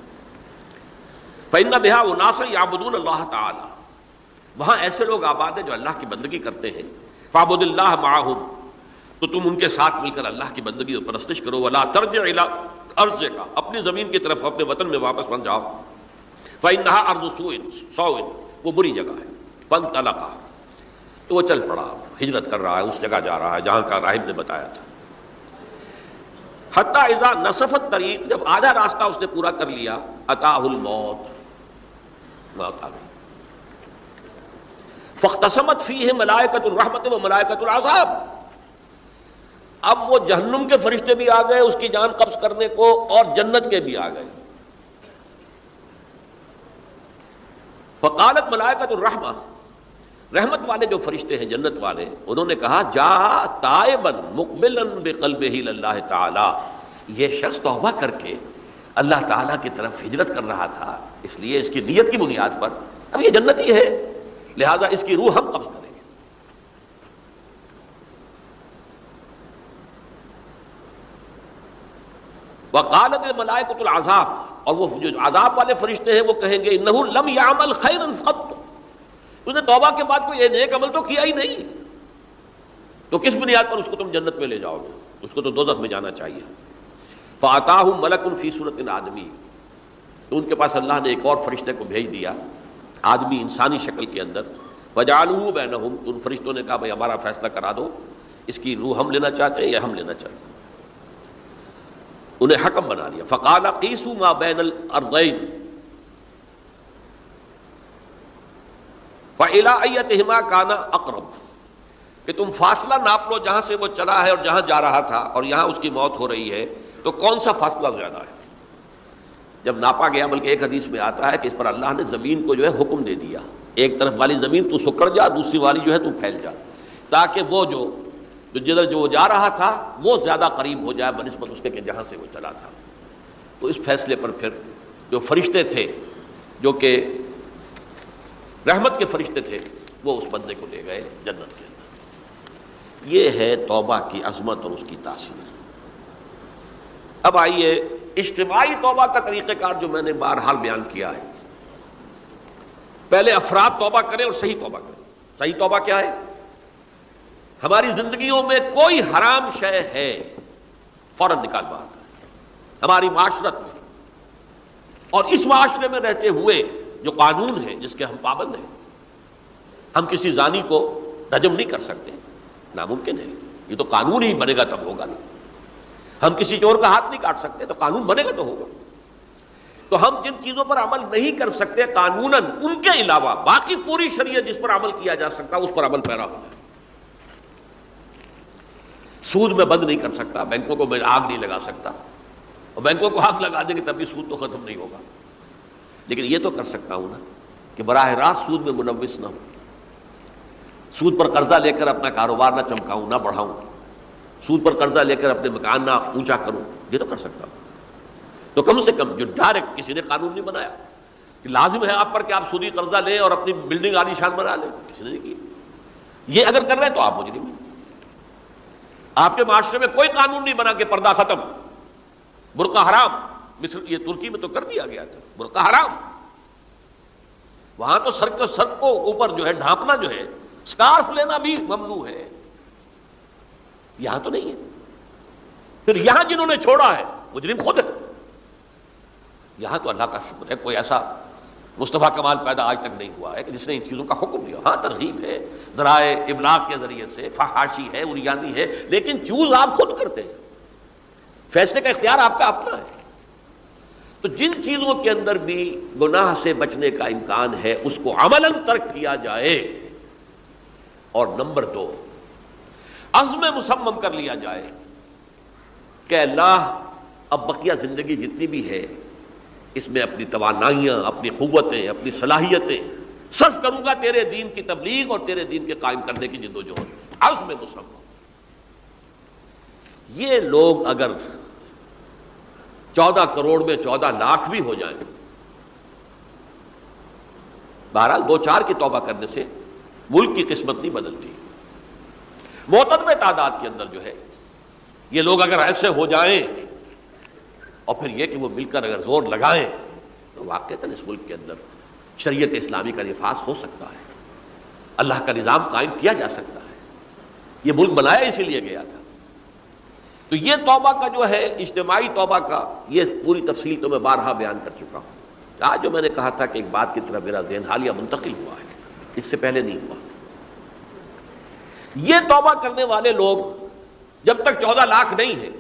فإن بها أناسا يعبدون اللہ تعالی، وہاں ایسے لوگ آباد ہیں جو اللہ کی بندگی کرتے ہیں۔ فاعبد اللہ معہم، تو تم ان کے ساتھ مل کر اللہ کی بندگی اور پرستش کرو۔ ولا ترجع الی ارضک، اپنی زمین کی طرف اپنے وطن میں واپس بن جاؤ۔ فإنها ارض سوء، وہ بری جگہ ہے۔ فانطلقا، تو وہ چل پڑا، ہجرت کر رہا ہے، اس جگہ جا رہا ہے جہاں کا راہب نے بتایا تھا۔ حتی اذا نصف الطریق، جب آدھا راستہ اس نے پورا کر لیا، اتاہ الموت، موت آ گئی۔ فاختصمت فیہ ملائکۃ الرحمت و ملائکۃ العذاب، اب وہ جہنم کے فرشتے بھی آ گئے اس کی جان قبض کرنے کو، اور جنت کے بھی آ گئے۔ فقالت ملائکۃ الرحمہ، رحمت والے جو فرشتے ہیں جنت والے، انہوں نے کہا جا تائبا مقبلا بقلبہ اللہ تعالی، یہ شخص توبہ کر کے اللہ تعالیٰ کی طرف ہجرت کر رہا تھا، اس لیے اس کی نیت کی بنیاد پر اب یہ جنتی ہے، لہذا اس کی روح ہم قبض کریں گے۔ وقالت الملائکۃ العذاب، اور وہ جو عذاب والے فرشتے ہیں وہ کہیں گے انہ لم یعمل خیرا قط، اس نے توبہ کے بعد کوئی نیک عمل تو کیا ہی نہیں، تو کس بنیاد پر اس کو تم جنت میں لے جاؤ گے، اس کو تو دوزخ میں جانا چاہیے۔ فاتاہ ملک فی صورت آدمی، تو ان کے پاس اللہ نے ایک اور فرشتے کو بھیج دیا آدمی انسانی شکل کے اندر۔ فجعلوہ بینہم، ان فرشتوں نے کہا بھائی ہمارا فیصلہ کرا دو، اس کی روح ہم لینا چاہتے ہیں یا ہم لینا چاہتے ہیں، انہیں حکم بنا دیا۔ فقال قیسوا ما بین الارضین فإلی ایتہما کان اقرب، کہ تم فاصلہ ناپ لو جہاں سے وہ چلا ہے اور جہاں جا رہا تھا اور یہاں اس کی موت ہو رہی ہے، تو کون سا فاصلہ زیادہ ہے۔ جب ناپا گیا، بلکہ ایک حدیث میں آتا ہے کہ اس پر اللہ نے زمین کو جو ہے حکم دے دیا، ایک طرف والی زمین تو سکڑ جا، دوسری والی جو ہے تو پھیل جا، تاکہ وہ جدھر جو جا رہا تھا وہ زیادہ قریب ہو جائے بنسبت اس کے کہ جہاں سے وہ چلا تھا۔ تو اس فیصلے پر پھر جو فرشتے تھے جو کہ رحمت کے فرشتے تھے وہ اس بندے کو لے گئے جنت کے اندر۔ یہ ہے توبہ کی عظمت اور اس کی تاثیر۔ اب آئیے اجتماعی توبہ کا طریقہ کار جو میں نے بہرحال بیان کیا ہے۔ پہلے افراد توبہ کریں اور صحیح توبہ کریں۔ صحیح توبہ کیا ہے؟ ہماری زندگیوں میں کوئی حرام شے ہے فوراً نکال باہر کریں، ہماری معاشرت میں اور اس معاشرے میں رہتے ہوئے جو قانون ہے جس کے ہم پابند ہیں۔ ہم کسی زانی کو رجم نہیں کر سکتے، ناممکن ہے، یہ تو قانون ہی بنے گا تب ہوگا نا۔ ہم کسی چور کا ہاتھ نہیں کاٹ سکتے، تو قانون بنے گا تو ہوگا۔ تو ہم جن چیزوں پر عمل نہیں کر سکتے قانوناً، ان کے علاوہ باقی پوری شریعت جس پر عمل کیا جا سکتا اس پر عمل پیرا ہونا ہے۔ سود میں بند نہیں کر سکتا، بینکوں کو میں آگ نہیں لگا سکتا، اور بینکوں کو آگ لگا دیں گے تب بھی سود تو ختم نہیں ہوگا، لیکن یہ تو کر سکتا ہوں نا کہ براہ راست سود میں ملوث نہ ہوں، سود پر قرضہ لے کر اپنا کاروبار نہ چمکاؤں نہ بڑھاؤں، سود پر قرضہ لے کر اپنے مکان نہ اونچا کروں، یہ تو کر سکتا ہوں۔ تو کم سے کم جو ڈائریکٹ کسی نے قانون نہیں بنایا کہ لازم ہے آپ پر کہ آپ سودی قرضہ لیں اور اپنی بلڈنگ عالی شان بنا لیں، کسی نے نہیں کی۔ یہ اگر کر رہے ہیں تو آپ مجرم ہیں۔ آپ کے معاشرے میں کوئی قانون نہیں بنا کہ پردہ ختم، برقع حرام، مصر یہ ترکی میں تو کر دیا گیا تھا برقع حرام، وہاں تو سر کو اوپر جو ہے ڈھانپنا جو ہے، سکارف لینا بھی ممنوع ہے، یہاں تو نہیں ہے۔ پھر یہاں جنہوں نے چھوڑا ہے مجرم خود ہے۔ یہاں تو اللہ کا شکر ہے کوئی ایسا مصطفیٰ کمال پیدا آج تک نہیں ہوا ہے کہ جس نے ان چیزوں کا حکم دیا۔ ہاں ترغیب ہے، ذرائع ابلاغ کے ذریعے سے، فحاشی ہے، عریانی ہے، لیکن چوز آپ خود کرتے ہیں، فیصلے کا اختیار آپ کا اپنا ہے۔ تو جن چیزوں کے اندر بھی گناہ سے بچنے کا امکان ہے اس کو عملاً ترک کیا جائے، اور نمبر 2 عزم مصمم کر لیا جائے کہ اللہ اب بقیہ زندگی جتنی بھی ہے اس میں اپنی توانائیاں، اپنی قوتیں، اپنی صلاحیتیں صرف کروں گا تیرے دین کی تبلیغ اور تیرے دین کے قائم کرنے کی جدوجہد۔ عزم مصمم۔ یہ لوگ اگر 14 کروڑ میں 14 لاکھ بھی ہو جائیں، بہرحال 2-4 کی توبہ کرنے سے ملک کی قسمت نہیں بدلتی۔ معتدل تعداد کے اندر جو ہے یہ لوگ اگر ایسے ہو جائیں، اور پھر یہ کہ وہ مل کر اگر زور لگائیں تو واقعتاً اس ملک کے اندر شریعت اسلامی کا نفاذ ہو سکتا ہے، اللہ کا نظام قائم کیا جا سکتا ہے۔ یہ ملک بنایا اسی لیے گیا تھا۔ تو یہ توبہ کا جو ہے اجتماعی توبہ کا یہ پوری تفصیل تو میں بارہا بیان کر چکا ہوں۔ آج جو میں نے کہا تھا کہ ایک بات کی طرف میرا ذہن حالیہ منتقل ہوا ہے، اس سے پہلے نہیں ہوا۔ یہ توبہ کرنے والے لوگ جب تک 14 لاکھ نہیں ہیں،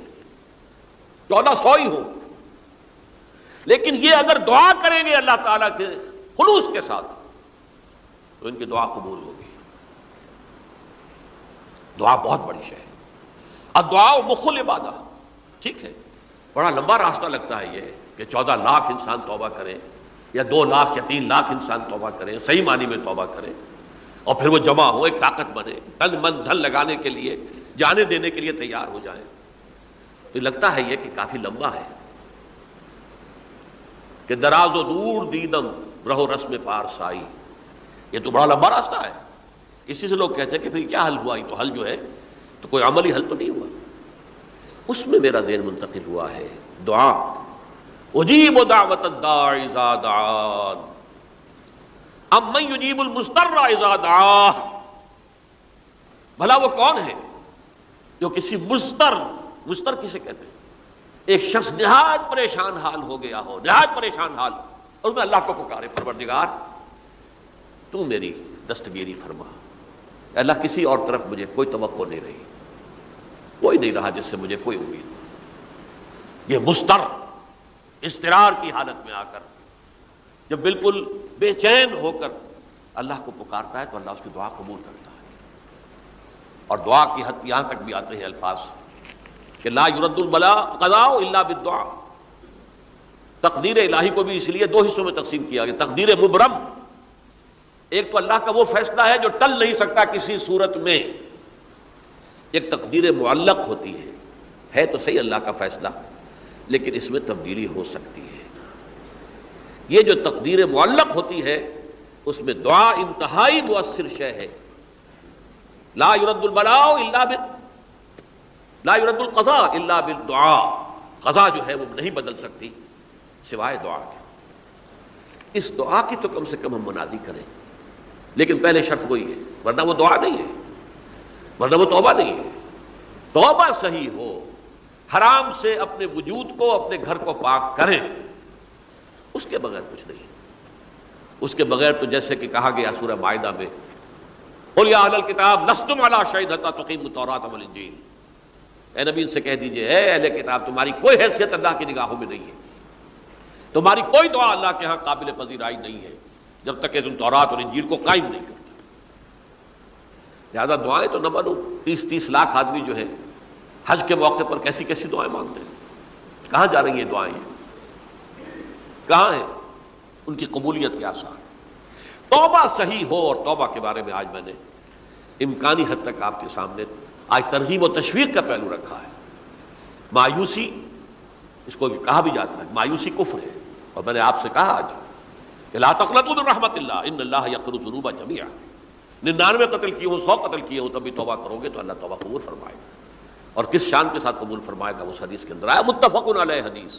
1400 ہی ہوں، لیکن یہ اگر دعا کریں گے اللہ تعالیٰ کے خلوص کے ساتھ تو ان کی دعا قبول ہوگی۔ دعا بہت بڑی شے ہے، الدعاء مخ العبادہ۔ ٹھیک ہے، بڑا لمبا راستہ لگتا ہے یہ کہ 14 لاکھ انسان توبہ کریں، یا 2 لاکھ یا 3 لاکھ انسان توبہ کریں، صحیح معنی میں توبہ کریں، اور پھر وہ جمع ہو، ایک طاقت بنے، تن من دھن لگانے کے لیے، جانے دینے کے لیے تیار ہو جائیں۔ تو لگتا ہے یہ کہ کافی لمبا ہے، کہ دراز و دور دیدم رہو رسم پارسائی، یہ تو بڑا لمبا راستہ ہے۔ اسی سے لوگ کہتے ہیں کہ پھر کیا حل ہوا؟ یہ تو حل جو ہے تو کوئی عملی حل تو نہیں ہوا۔ اس میں میرا ذہن منتقل ہوا ہے دعا، اجیب دعوت الداع اذا دعان امن یجیب المضطر اذا دعاہ۔ بھلا وہ کون ہے جو کسی مضطر کسے کہتے ہیں؟ ایک شخص نہایت پریشان حال ہو گیا ہو، نہایت پریشان حال، اور میں اللہ کو پکارے، پروردگار تو میری دستگیری فرما۔ اللہ کسی اور طرف مجھے کوئی توقع نہیں رہی، کوئی نہیں رہا جس سے مجھے کوئی امید۔ یہ مضطر اضطرار کی حالت میں آ کر جب بالکل بے چین ہو کر اللہ کو پکارتا ہے تو اللہ اس کی دعا قبول کرتا ہے۔ اور دعا کی حد یہاں تک بھی آتے ہیں الفاظ کہ لا یرد البلاء قضاء الا بالدعاء۔ تقدیر الہی کو بھی اس لیے 2 حصوں میں تقسیم کیا گیا، تقدیر مبرم، ایک تو اللہ کا وہ فیصلہ ہے جو ٹل نہیں سکتا کسی صورت میں، ایک تقدیر معلق ہوتی ہے تو صحیح اللہ کا فیصلہ لیکن اس میں تبدیلی ہو سکتی ہے۔ یہ جو تقدیر معلق ہوتی ہے اس میں دعا انتہائی مؤثر شے ہے، لا يرد البلاء الا لا يرد القضاء الا بالدعاء، قضا جو ہے وہ نہیں بدل سکتی سوائے دعا کے. اس دعا کی تو کم سے کم ہم منادی کریں، لیکن پہلے شرط وہی ہے، ورنہ وہ دعا نہیں ہے، ورنہ وہ توبہ نہیں ہے. توبہ صحیح ہو، حرام سے اپنے وجود کو، اپنے گھر کو پاک کریں، اس کے بغیر کچھ نہیں. اس کے بغیر تو جیسے کہ کہا گیا سورہ مائدہ میں، قُلْ يَا أَهْلَ الْكِتَابِ لَسْتُمْ عَلَىٰ شَيْءٍ حَتَّىٰ تُقِیمُوا التَّوْرَاةَ وَالْإِنجِیلَ. اے نبی ان سے کہہ دیجئے، اے اہل کتاب، تمہاری کوئی حیثیت اللہ کی نگاہوں میں نہیں ہے، تمہاری کوئی دعا اللہ کے ہاں قابل پذیرائی نہیں ہے جب تک کہ تم تورات اور انجیل کو قائم نہیں کرتے. لہٰذا دعائیں تو نہ بنو. 30 لاکھ آدمی جو ہے حج کے موقع پر کیسی کیسی دعائیں مانگتے ہیں. کہاں جا رہی ہیں دعائیں؟ کہاں ہیں ان کی قبولیت کے آثار؟ توبہ صحیح ہو. اور توبہ کے بارے میں آج میں نے امکانی حد تک آپ کے سامنے آج ترغیب و تشویق کا پہلو رکھا ہے. مایوسی، اس کو کہا بھی جاتا ہے مایوسی کفر ہے. اور میں نے آپ سے کہا آج کہ لا تقنطوا من رحمت اللہ ان اللہ یغفر الذنوب جميعا. 99 قتل کیے ہوں، 100 قتل کیے ہوں، تب بھی توبہ کرو گے تو اللہ توبہ قبول فرمائے گا. اور کس شان کے ساتھ قبول فرمائے گا اس حدیث کے اندر آیا، متفق علیہ حدیث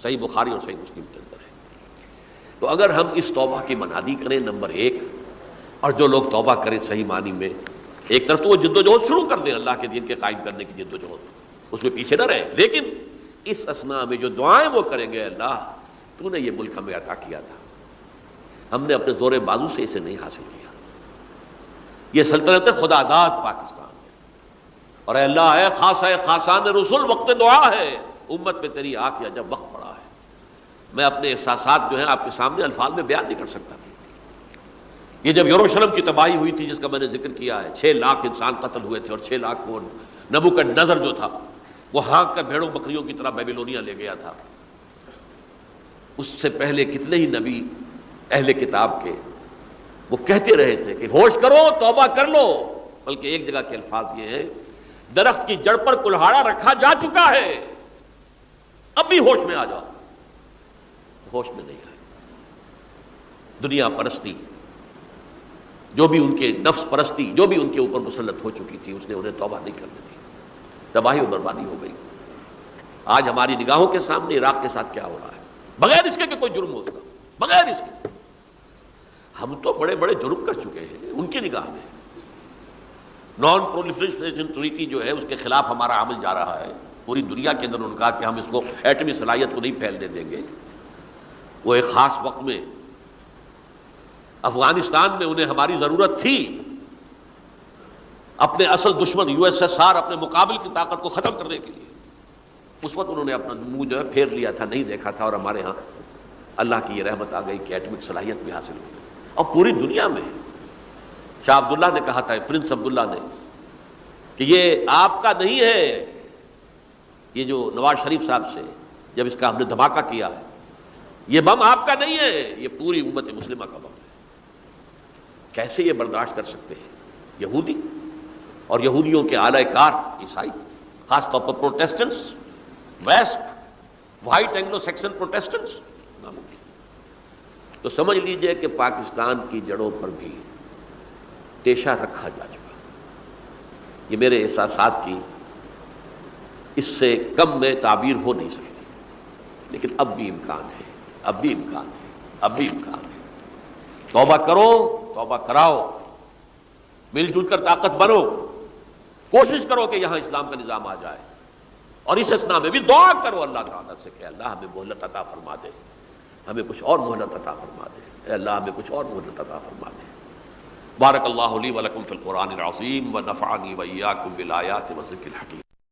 صحیح بخاری اور صحیح مسلم کے اندر ہے. تو اگر ہم اس توبہ کی منادی کریں نمبر 1، اور جو لوگ توبہ کریں صحیح معنی میں، ایک طرف تو وہ جد و جہد شروع کر دیں اللہ کے دین کے قائم کرنے کی جد و جہد، اس میں پیچھے نہ رہیں، لیکن اس اثناء میں جو دعائیں وہ کریں گے، اللہ تو نے یہ ملک ہمیں عطا کیا تھا، ہم نے اپنے زور بازو سے اسے نہیں حاصل کیا، یہ سلطنت خدا داد پاکستان ہے، اور اے اللہ اے خاصان رسول وقت دعا ہے، امت پہ تیری آ کیا جب وقت پڑا ہے. میں اپنے احساسات جو ہیں آپ کے سامنے الفاظ میں بیان نہیں کر سکتا. یہ جب یروشلم کی تباہی ہوئی تھی جس کا میں نے ذکر کیا ہے، 6 لاکھ انسان قتل ہوئے تھے، اور 6 لاکھ کو نبوکدنضر جو تھا وہ ہانک کر بھیڑوں بکریوں کی طرح بیبیلونیا لے گیا تھا. اس سے پہلے کتنے ہی نبی اہل کتاب کے وہ کہتے رہے تھے کہ ہوش کرو، توبہ کر لو. بلکہ ایک جگہ کے الفاظ یہ ہیں، درخت کی جڑ پر کلہاڑا رکھا جا چکا ہے، اب بھی ہوش میں آ جاؤ. ہوش میں نہیں آئے. دنیا پرستی، جو بھی ان کے نفس پرستی جو بھی ان کے اوپر مسلط ہو چکی تھی، اس نے انہیں توبہ نہیں کرنے دی. تباہی و بربادی ہو گئی. آج ہماری نگاہوں کے سامنے عراق کے ساتھ کیا ہو رہا ہے، بغیر اس کے کہ کوئی جرم ہوتا، بغیر اس کے. ہم تو بڑے بڑے جرم کر چکے ہیں ان کی نگاہ میں. نان پرولیفریشن ٹریٹی جو ہے اس کے خلاف ہمارا عمل جا رہا ہے پوری دنیا کے اندر. انہوں نے کہا کہ ہم اس کو ایٹمی صلاحیت کو نہیں پھیلنے دیں گے. وہ ایک خاص وقت میں افغانستان میں انہیں ہماری ضرورت تھی، اپنے اصل دشمن USSR اپنے مقابل کی طاقت کو ختم کرنے کے لیے. اس وقت انہوں نے اپنا منہ جو ہے پھیر لیا تھا، نہیں دیکھا تھا، اور ہمارے ہاں اللہ کی یہ رحمت آ گئی کہ ایٹمک صلاحیت بھی حاصل ہوئی. اور پوری دنیا میں شاہ عبداللہ نے کہا تھا، پرنس عبداللہ نے، کہ یہ آپ کا نہیں ہے. یہ جو نواز شریف صاحب سے جب اس کا ہم نے دھماکہ کیا ہے، یہ بم آپ کا نہیں ہے، یہ پوری امت مسلمہ کا بم ہے. کیسے یہ برداشت کر سکتے ہیں یہودی اور یہودیوں کے اعلی کار عیسائی، خاص طور پر Protestants, West White Anglo Saxon Protestants. تو سمجھ لیجئے کہ پاکستان کی جڑوں پر بھی تیشہ رکھا جا چکا. یہ میرے احساسات کی اس سے کم میں تعبیر ہو نہیں سکتی، لیکن اب بھی امکان ہے، اب بھی امکان ہے، اب بھی امکان ہے. توبہ کرو، توبہ کراؤ، مل جل کر طاقت بنو، کوشش کرو کہ یہاں اسلام کا نظام آ جائے. اور اس اثناء میں بھی دعا کرو اللہ تعالیٰ سے کہ اللہ ہمیں مہلت عطا فرما دے، ہمیں کچھ اور مہلت عطا فرما دے، اے اللہ ہمیں کچھ اور مہلت عطا فرما دے. بارک اللہ لی ولکم فی القرآن العظیم ونفعنی وإیاکم بالآیات والذکر الحکیم.